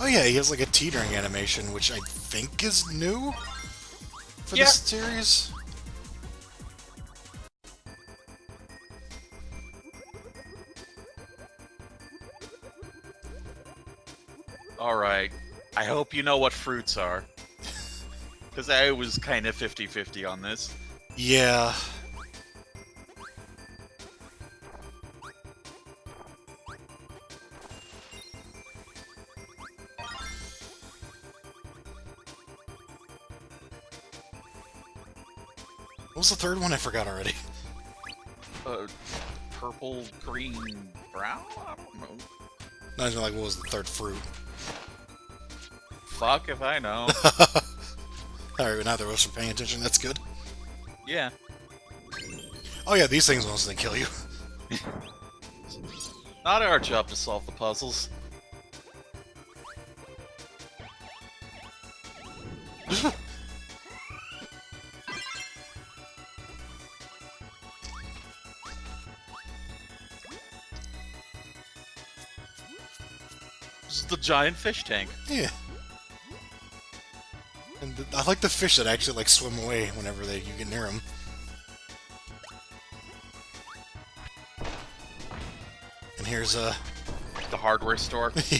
[SPEAKER 1] Oh yeah, he has like a teetering animation, which I think is new for this series.
[SPEAKER 2] Alright, I hope you know what fruits are. Because I was kind of 50-50 on this.
[SPEAKER 1] Yeah. What was the third one? I forgot already.
[SPEAKER 2] Purple, green, brown? I don't know.
[SPEAKER 1] Not even like, what was the third fruit?
[SPEAKER 2] Fuck if I know.
[SPEAKER 1] Alright, now they're also paying attention, that's good.
[SPEAKER 2] Yeah.
[SPEAKER 1] Oh yeah, these things mostly kill you.
[SPEAKER 2] Not our job to solve the puzzles. This is the giant fish tank.
[SPEAKER 1] Yeah. And I like the fish that actually like swim away whenever you get near them. And here's
[SPEAKER 2] The hardware store.
[SPEAKER 1] yeah.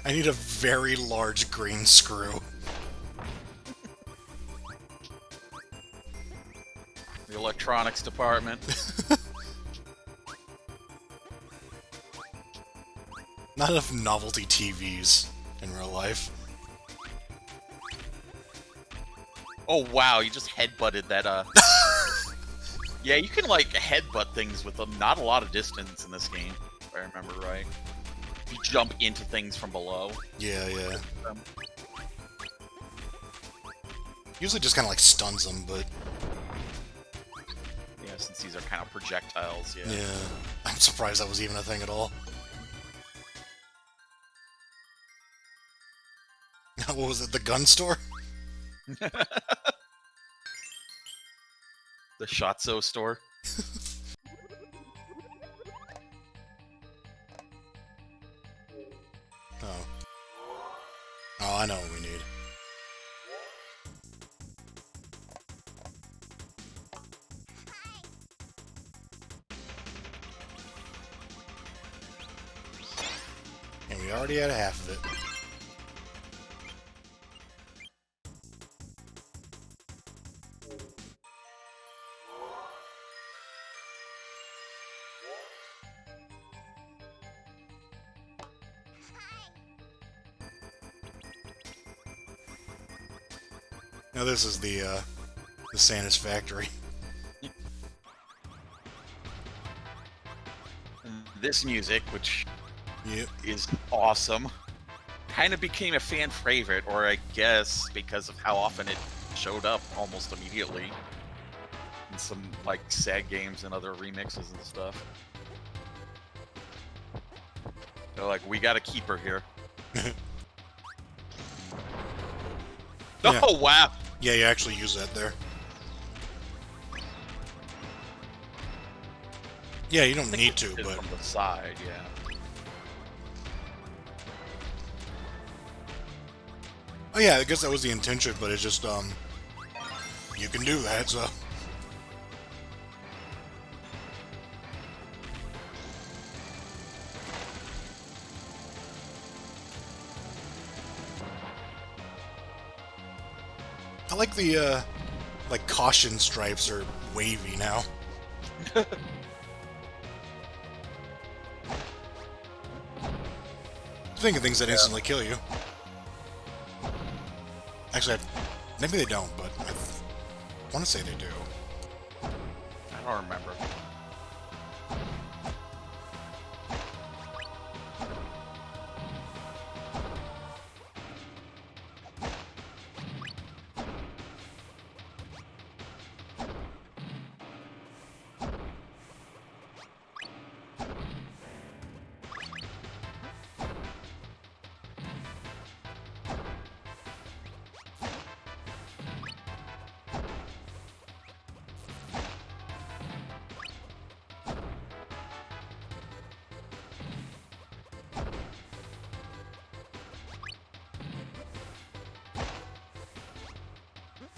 [SPEAKER 1] I need a very large green screw.
[SPEAKER 2] The electronics department.
[SPEAKER 1] Not enough novelty TVs in real life.
[SPEAKER 2] Oh wow, you just headbutted that, Yeah, you can, like, headbutt things with them. Not a lot of distance in this game, if I remember right. You jump into things from below.
[SPEAKER 1] Yeah. Usually just kind of like stuns them, but...
[SPEAKER 2] Yeah, since these are kind of projectiles, yeah.
[SPEAKER 1] Yeah. I'm surprised that was even a thing at all. What was it, the gun store?
[SPEAKER 2] The Shotzo store.
[SPEAKER 1] Oh. Oh, I know what we need. And we already had half of it. Now this is the Santa's factory.
[SPEAKER 2] This music, which
[SPEAKER 1] Yep.
[SPEAKER 2] is awesome, kind of became a fan favorite, or I guess because of how often it showed up almost immediately in some, like, sad games and other remixes and stuff. They're like, we gotta keep her here.
[SPEAKER 1] Yeah.
[SPEAKER 2] Oh, wow!
[SPEAKER 1] Yeah, you actually use that there. Yeah, you don't need to,
[SPEAKER 2] It's
[SPEAKER 1] but...
[SPEAKER 2] from the side, yeah.
[SPEAKER 1] Oh yeah, I guess that was the intention, but it's just, you can do that, so... I like the, like, caution stripes are wavy now. Think of things that instantly kill you. Actually, maybe they don't, but I want to say they do.
[SPEAKER 2] I don't remember.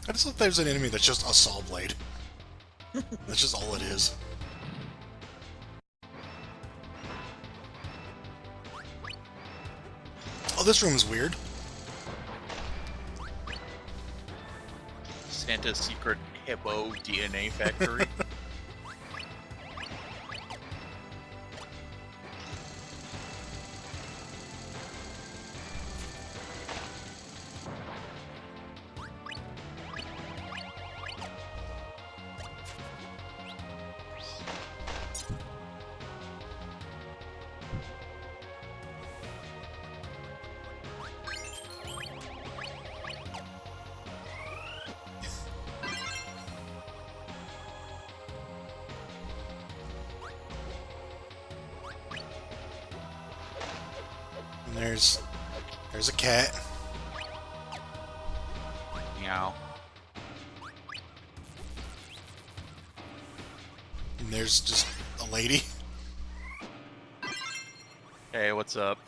[SPEAKER 1] I just thought there's an enemy that's just a saw blade. That's just all it is. Oh, this room is weird.
[SPEAKER 2] Santa's secret hippo DNA factory.
[SPEAKER 1] And there's a cat.
[SPEAKER 3] Meow.
[SPEAKER 1] And there's just a lady.
[SPEAKER 2] Hey, what's up?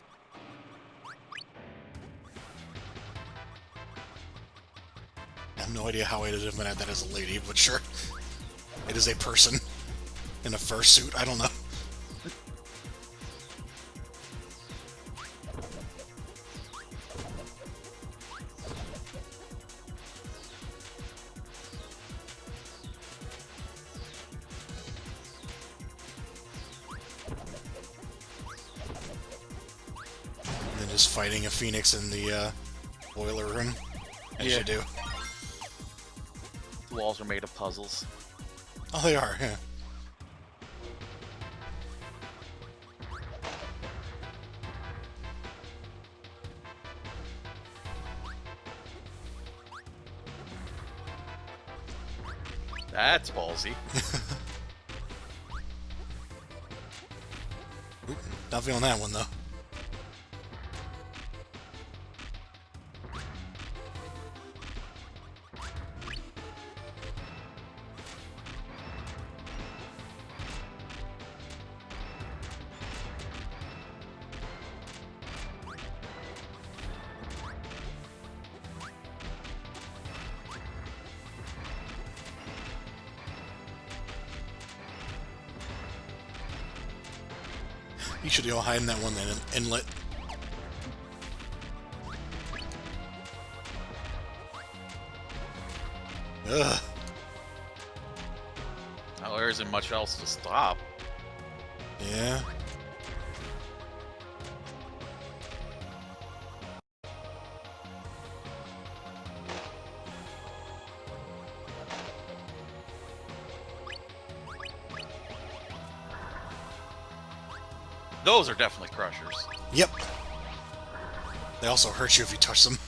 [SPEAKER 1] I have no idea how I did even add that as a lady, but sure. It is a person in a fursuit. I don't know. And then just fighting a phoenix in the boiler room, as
[SPEAKER 2] Yeah.
[SPEAKER 1] you do.
[SPEAKER 2] The walls are made of puzzles.
[SPEAKER 1] Oh, they are, yeah.
[SPEAKER 2] That's ballsy.
[SPEAKER 1] Oop, not feeling that one, though. You should go hide in that one then, inlet. Ugh.
[SPEAKER 2] Well, there isn't much else to stop.
[SPEAKER 1] Yeah.
[SPEAKER 2] Those are definitely crushers.
[SPEAKER 1] Yep. They also hurt you if you touch them.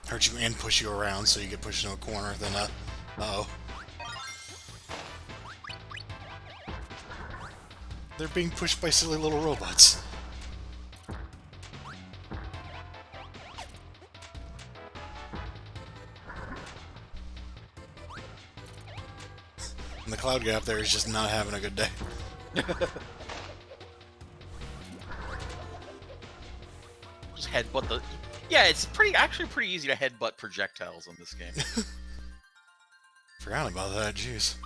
[SPEAKER 1] Hurt you and push you around, so you get pushed into a corner, then, uh-oh. They're being pushed by silly little robots. And the cloud guy up there is just not having a good day.
[SPEAKER 2] Just headbutt the... Yeah, it's actually pretty easy to headbutt projectiles in this game.
[SPEAKER 1] Forgot about that, jeez.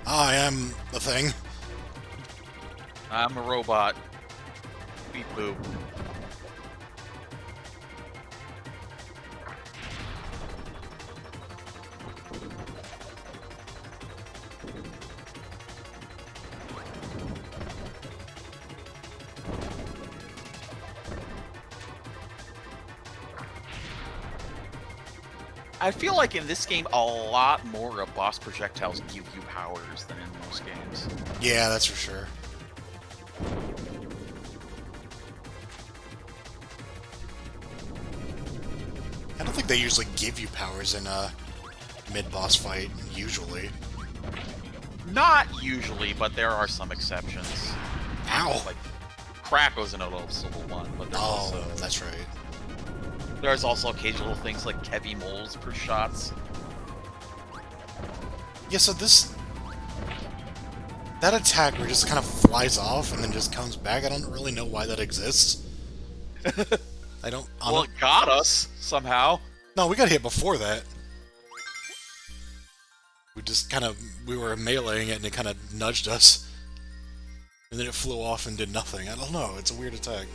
[SPEAKER 1] I am the thing.
[SPEAKER 2] I'm a robot. Beep boop. I feel like in this game, a lot more of boss projectiles give you powers than in most games.
[SPEAKER 1] Yeah, that's for sure. I don't think they usually give you powers in a mid-boss fight, usually.
[SPEAKER 2] Not usually, but there are some exceptions.
[SPEAKER 1] Ow!
[SPEAKER 2] Like, Krako's a noticeable one, but there's
[SPEAKER 1] Oh,
[SPEAKER 2] also...
[SPEAKER 1] that's right.
[SPEAKER 2] There's also occasional things like heavy moles per shots.
[SPEAKER 1] Yeah, so this... That attack where it just kind of flies off and then just comes back, I don't really know why that exists. I don't...
[SPEAKER 2] Well, it got us, somehow.
[SPEAKER 1] No, we got hit before that. We just kind of... We were meleeing it and it kind of nudged us. And then it flew off and did nothing. I don't know, it's a weird attack.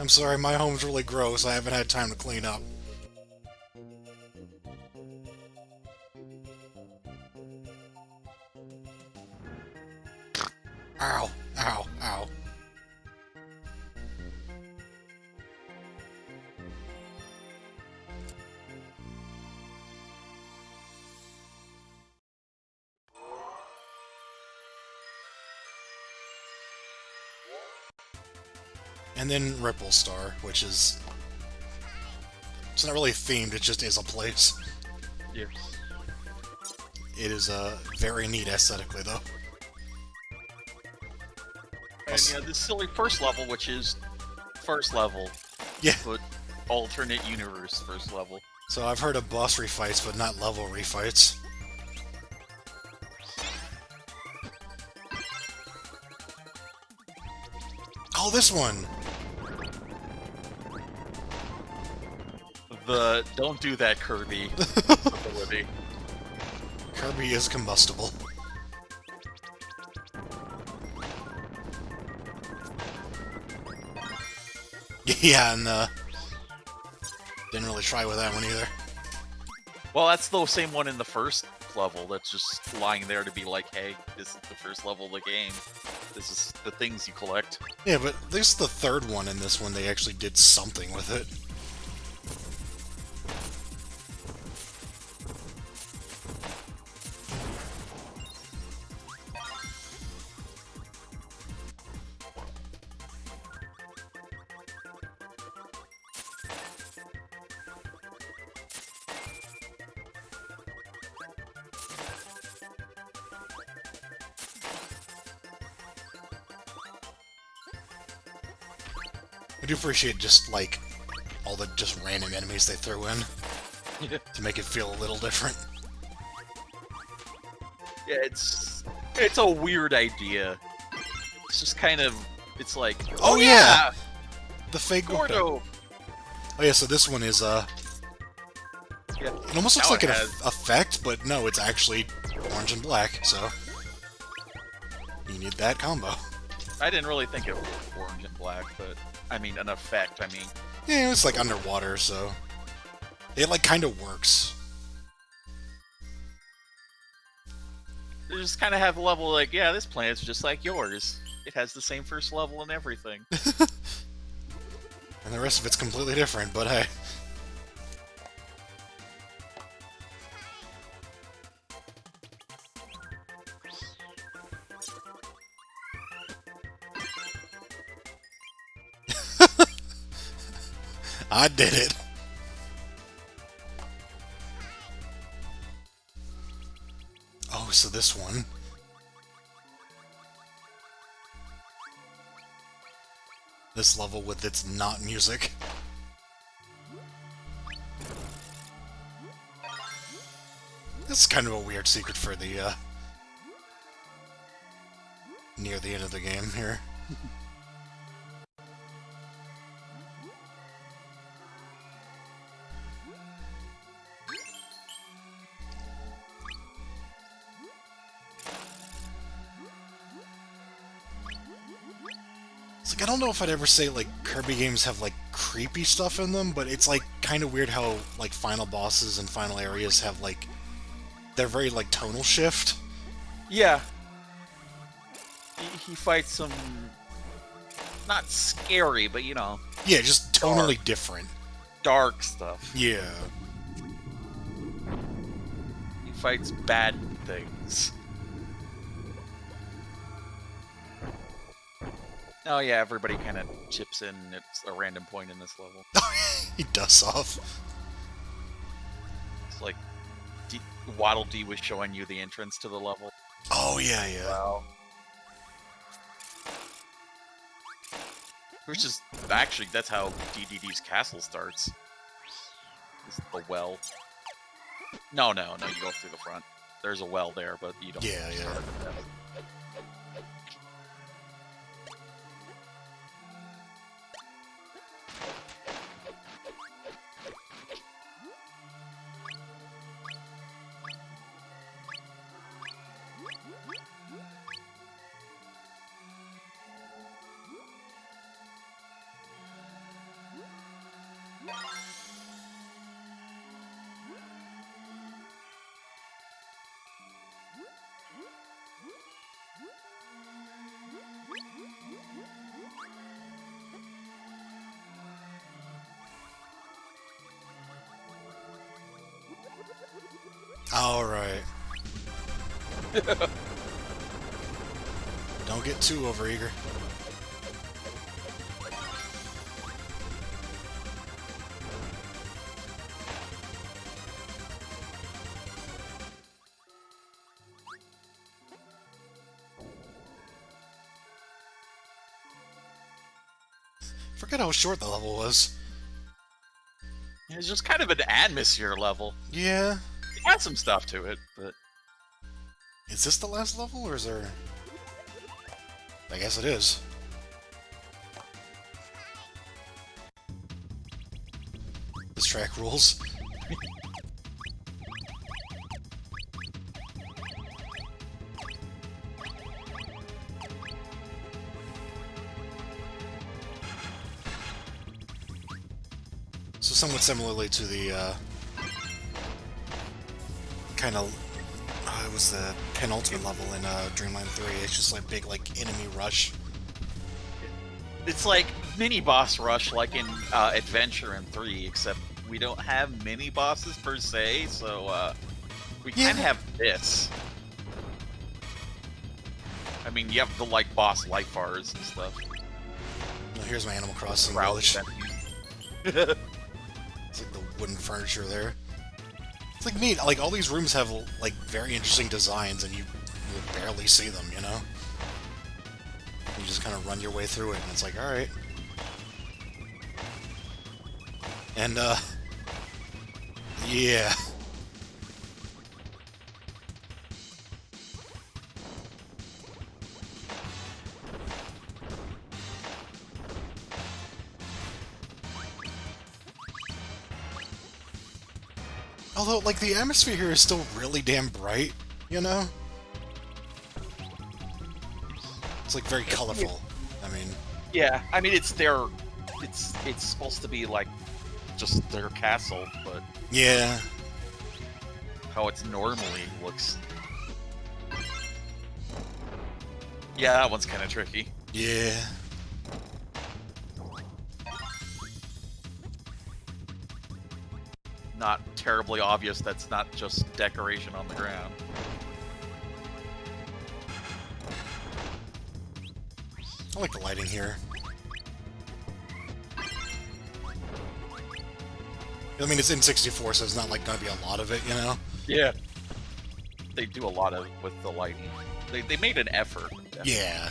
[SPEAKER 1] I'm sorry, my home's really gross. I haven't had time to clean up. Ow, ow, ow. And then Ripple Star, which is... It's not really themed, it just is a place.
[SPEAKER 2] Yes.
[SPEAKER 1] It is very neat aesthetically, though.
[SPEAKER 2] And yeah, this silly first level, which is first level,
[SPEAKER 1] Yeah.
[SPEAKER 2] but alternate universe first level.
[SPEAKER 1] So I've heard of boss refights, but not level refights. Oh, this one!
[SPEAKER 2] The don't do that, Kirby ability.
[SPEAKER 1] Kirby is combustible. Yeah, and didn't really try with that one either.
[SPEAKER 2] Well, that's the same one in the first level that's just lying there to be like, hey, this is the first level of the game. This is the things you collect.
[SPEAKER 1] Yeah, but at least the third one in this one, they actually did something with it. I do appreciate just, like, all the just random enemies they threw in to make it feel a little different.
[SPEAKER 2] Yeah, it's a weird idea. It's just kind of, it's like,
[SPEAKER 1] Oh, yeah! The fake
[SPEAKER 2] Gordo!
[SPEAKER 1] Oh yeah, so this one is,
[SPEAKER 2] Yeah.
[SPEAKER 1] it almost looks
[SPEAKER 2] Now
[SPEAKER 1] like
[SPEAKER 2] it
[SPEAKER 1] an
[SPEAKER 2] has-
[SPEAKER 1] effect, but no, it's actually orange and black, so... You need that combo.
[SPEAKER 2] I didn't really think it was orange and black, but, I mean, an effect, I mean.
[SPEAKER 1] Yeah, it's like underwater, so... It, like, kind of works.
[SPEAKER 2] They just kind of have a level like, yeah, this planet's just like yours. It has the same first level and everything.
[SPEAKER 1] And the rest of it's completely different, but hey. I did it. Oh, so this one. This level with its not music. That's kind of a weird secret for the, near the end of the game here. It's like, I don't know if I'd ever say, like, Kirby games have, like, creepy stuff in them, but it's, like, kind of weird how, like, final bosses and final areas have, like, they're very, like, tonal shift.
[SPEAKER 2] Yeah. He fights some... not scary, but, you know,
[SPEAKER 1] Yeah, just tonally different.
[SPEAKER 2] dark stuff.
[SPEAKER 1] Yeah.
[SPEAKER 2] He fights bad things. Oh yeah, everybody kind of chips in at a random point in this level.
[SPEAKER 1] He dusts off.
[SPEAKER 2] It's like Waddle Dee was showing you the entrance to the level.
[SPEAKER 1] Oh, yeah, yeah.
[SPEAKER 2] Wow. Which is actually, that's how DDD's castle starts. Is the well. No, you go through the front. There's a well there, but you don't.
[SPEAKER 1] Yeah, yeah.
[SPEAKER 2] start at that.
[SPEAKER 1] Alright. Don't get too overeager. Forget how short the level was.
[SPEAKER 2] It's just kind of an atmosphere level.
[SPEAKER 1] Yeah.
[SPEAKER 2] It had some stuff to it, but
[SPEAKER 1] Is this the last level, or is there... I guess it is. This track rules. So somewhat similarly to the, kind of... it was the penultimate level in Dreamland 3. It's just like big, like, enemy rush.
[SPEAKER 2] it's like mini boss rush, like in Adventure in 3, except we don't have mini bosses per se, so we
[SPEAKER 1] Yeah.
[SPEAKER 2] can have this. I mean, you have the like boss life bars and stuff.
[SPEAKER 1] Oh, here's my Animal Crossing
[SPEAKER 2] Crowds
[SPEAKER 1] village. It's like the wooden furniture there. It's like neat. Like all these rooms have like very interesting designs, and you will barely see them. You know, you just kind of run your way through it, and it's like, all right. And yeah. Although, like, the atmosphere here is still really damn bright, you know? It's, like, very colorful. I mean...
[SPEAKER 2] Yeah, I mean it's their, it's supposed to be like just their castle, but
[SPEAKER 1] Yeah.
[SPEAKER 2] how it's normally looks. Yeah, that one's kind of tricky.
[SPEAKER 1] Yeah.
[SPEAKER 2] Not terribly obvious that's not just decoration on the ground.
[SPEAKER 1] I like the lighting here. I mean, it's in 64, so it's not, like, gonna be a lot of it, you know?
[SPEAKER 2] Yeah. They do a lot of with the lighting. They made an effort. Definitely.
[SPEAKER 1] Yeah.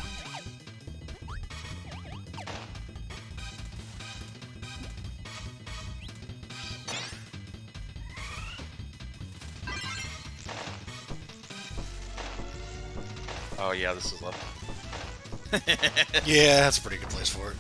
[SPEAKER 2] Oh yeah, this is left.
[SPEAKER 1] Yeah, that's a pretty good place for it.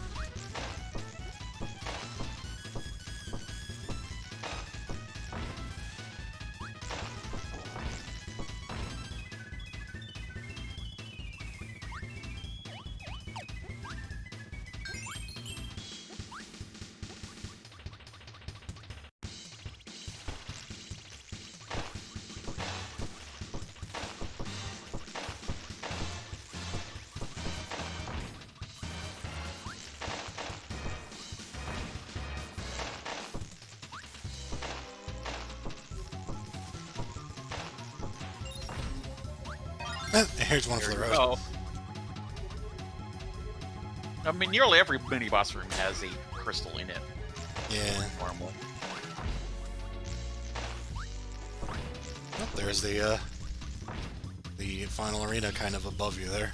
[SPEAKER 1] Here's one for the road.
[SPEAKER 2] Oh. I mean, nearly every mini boss room has a crystal in it.
[SPEAKER 1] Yeah.
[SPEAKER 2] Normal.
[SPEAKER 1] Oh, there's the final arena kind of above you there.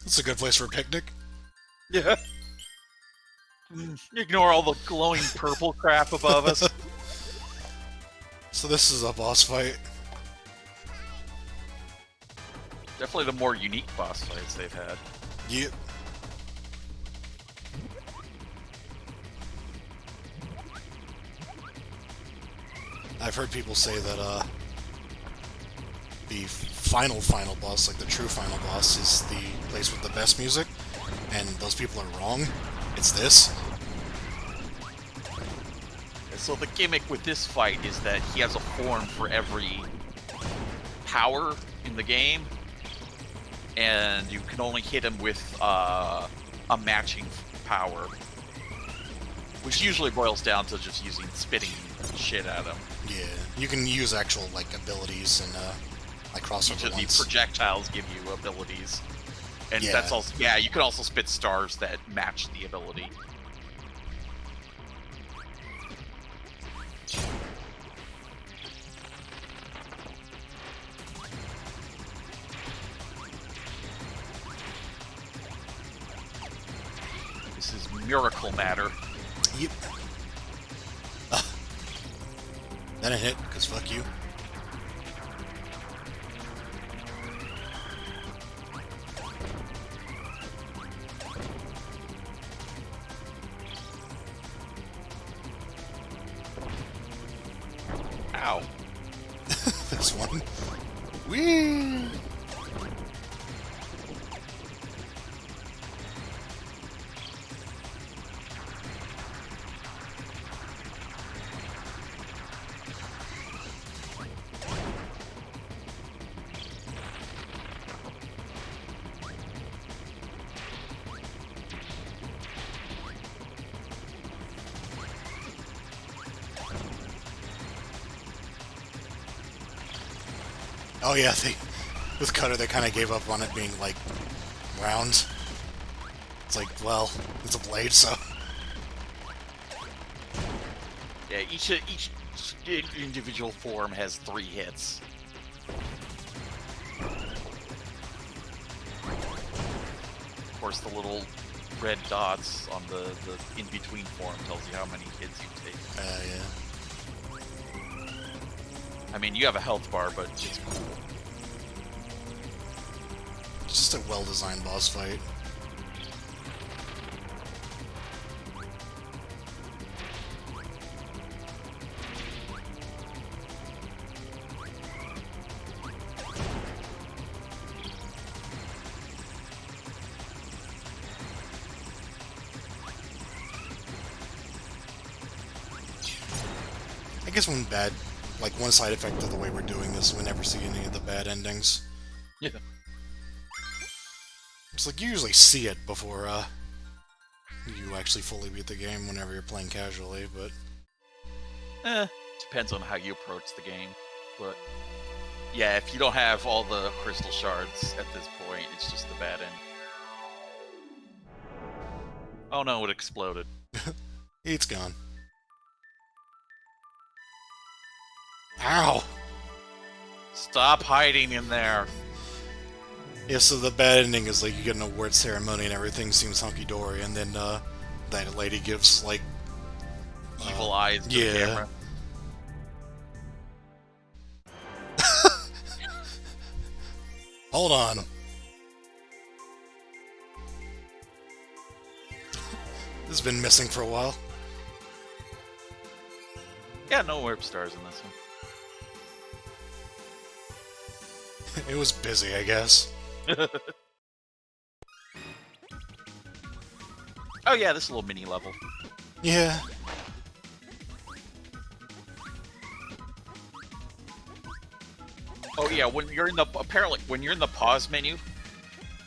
[SPEAKER 1] It's a good place for a picnic.
[SPEAKER 2] Yeah. Ignore all the glowing purple crap above us.
[SPEAKER 1] So this is a boss fight.
[SPEAKER 2] Definitely the more unique boss fights they've had.
[SPEAKER 1] Yep. I've heard people say that the final boss, like the true final boss, is the place with the best music, and those people are wrong. It's this.
[SPEAKER 2] So the gimmick with this fight is that he has a form for every power in the game, and you can only hit him with a matching power, which usually boils down to just using spitting shit at him.
[SPEAKER 1] Yeah, you can use actual like abilities and like
[SPEAKER 2] Each
[SPEAKER 1] crossover
[SPEAKER 2] of the
[SPEAKER 1] ones.
[SPEAKER 2] projectiles give you abilities, and
[SPEAKER 1] Yeah.
[SPEAKER 2] that's also yeah. You can also spit stars that match the ability. is miracle matter.
[SPEAKER 1] Yep. That didn't hit, because fuck you.
[SPEAKER 2] Ow.
[SPEAKER 1] This one. Whee! Oh yeah, with Cutter they kind of gave up on it being, like, round. It's like, well, it's a blade, so...
[SPEAKER 2] Yeah, each individual form has 3 hits. Of course, the little red dots on the in-between form tells you how many hits you take.
[SPEAKER 1] yeah.
[SPEAKER 2] I mean, you have a health bar, but it's cool.
[SPEAKER 1] It's just a well-designed boss fight. I guess one side effect of the way we're doing this is we never see any of the bad endings.
[SPEAKER 2] Yeah.
[SPEAKER 1] It's like you usually see it before you actually fully beat the game whenever you're playing casually, but...
[SPEAKER 2] Depends on how you approach the game. But, yeah, if you don't have all the crystal shards at this point, it's just the bad end. Oh no, it exploded.
[SPEAKER 1] It's gone. Ow!
[SPEAKER 2] Stop hiding in there.
[SPEAKER 1] Yeah, so the bad ending is like you get an award ceremony and everything seems hunky-dory, and then that lady gives, like...
[SPEAKER 2] Evil eyes to the
[SPEAKER 1] yeah.
[SPEAKER 2] camera.
[SPEAKER 1] Hold on. This has been missing for a while.
[SPEAKER 2] Yeah, no warp stars in this one.
[SPEAKER 1] It was busy, I guess.
[SPEAKER 2] Oh yeah, this little mini level.
[SPEAKER 1] Yeah.
[SPEAKER 2] Oh yeah, when you're in the pause menu,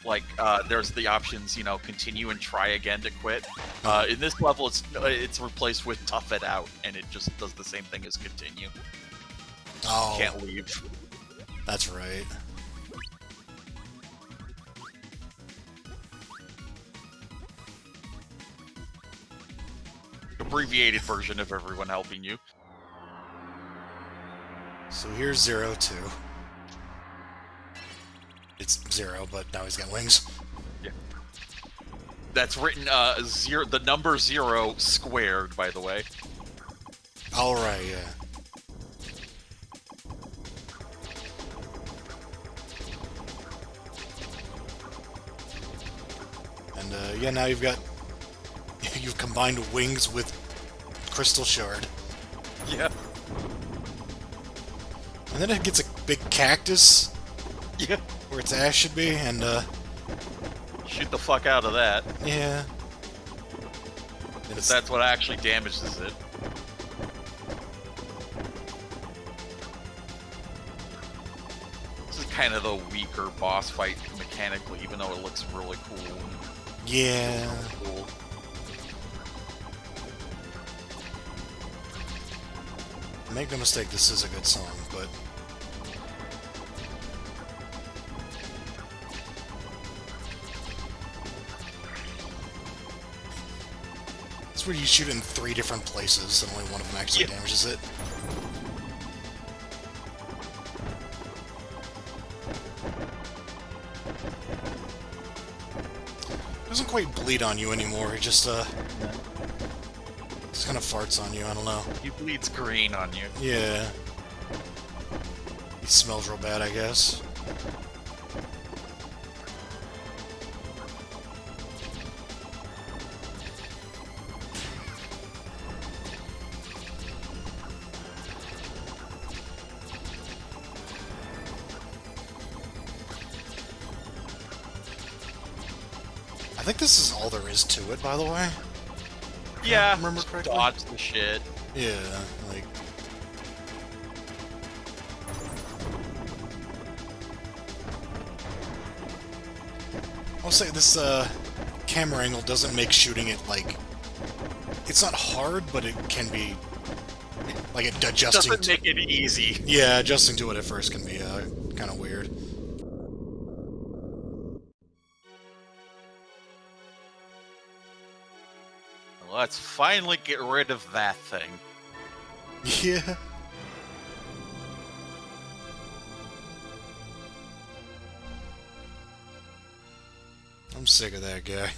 [SPEAKER 2] like there's the options, continue and try again to quit. In this level, it's replaced with tough it out, and it just does the same thing as continue.
[SPEAKER 1] Oh.
[SPEAKER 2] Can't leave.
[SPEAKER 1] That's right.
[SPEAKER 2] Abbreviated version of everyone helping you.
[SPEAKER 1] So here's 0, 2. It's 0, but now he's got wings.
[SPEAKER 2] Yeah. That's written the number 0 squared, by the way.
[SPEAKER 1] Alright, yeah. And yeah, now you've combined wings with crystal shard.
[SPEAKER 2] Yeah.
[SPEAKER 1] And then it gets a big cactus.
[SPEAKER 2] Yeah.
[SPEAKER 1] Where its ass should be, and
[SPEAKER 2] shoot the fuck out of that.
[SPEAKER 1] yeah.
[SPEAKER 2] Because that's what actually damages it. This is kind of the weaker boss fight mechanically, even though it looks really cool.
[SPEAKER 1] Yeah.
[SPEAKER 2] Cool.
[SPEAKER 1] Make no mistake, this is a good song, but... It's where you shoot in 3 different places, and only one of them actually damages it. doesn't quite bleed on you anymore. He just kind of farts on you. I don't know.
[SPEAKER 2] He bleeds green on you.
[SPEAKER 1] Yeah. He smells real bad, I guess. I think this is all there is to it, by the way.
[SPEAKER 2] Yeah,
[SPEAKER 1] remember
[SPEAKER 2] just
[SPEAKER 1] correctly?
[SPEAKER 2] dodge the shit.
[SPEAKER 1] Yeah, like... I'll say this, camera angle doesn't make shooting it, like... It's not hard, but it can be... Like, adjusting...
[SPEAKER 2] Doesn't make it easy.
[SPEAKER 1] Yeah, adjusting to it at first can be, kind of weird.
[SPEAKER 2] Let's finally get rid of that thing.
[SPEAKER 1] Yeah. I'm sick of that guy.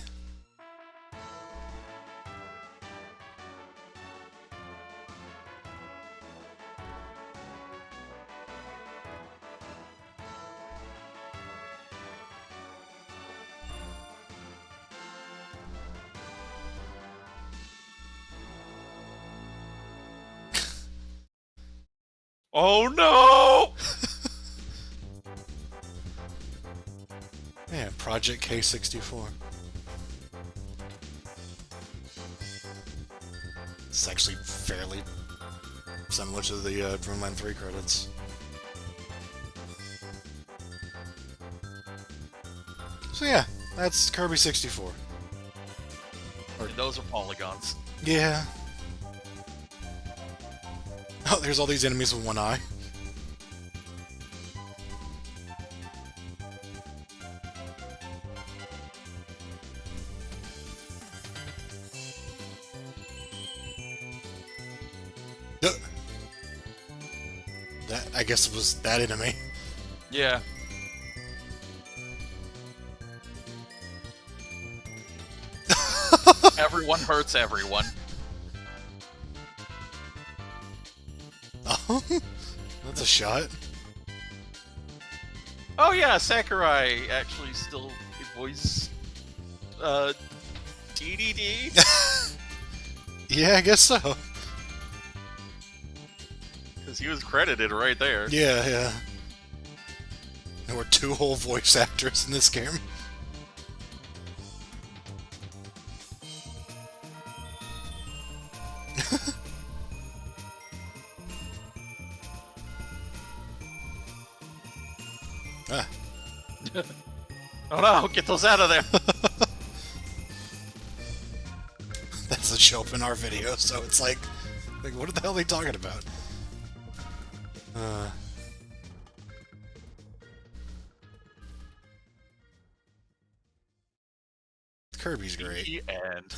[SPEAKER 2] Oh no!
[SPEAKER 1] Yeah, Project K64. It's actually fairly similar to the Dreamland 3 credits. So yeah, that's Kirby 64.
[SPEAKER 2] And those are polygons.
[SPEAKER 1] Yeah. Oh, there's all these enemies with one eye. That, I guess it was that enemy.
[SPEAKER 2] Yeah. Everyone hurts everyone.
[SPEAKER 1] Oh, that's a shot.
[SPEAKER 2] Oh yeah, Sakurai actually still voice DDD
[SPEAKER 1] Yeah, I guess so.
[SPEAKER 2] because he was credited right there.
[SPEAKER 1] Yeah, yeah. There were 2 whole voice actors in this game. Ah.
[SPEAKER 2] Oh no, get those out of there!
[SPEAKER 1] That doesn't show up in our video, so it's like what the hell are they talking about? Kirby's great.
[SPEAKER 2] The end.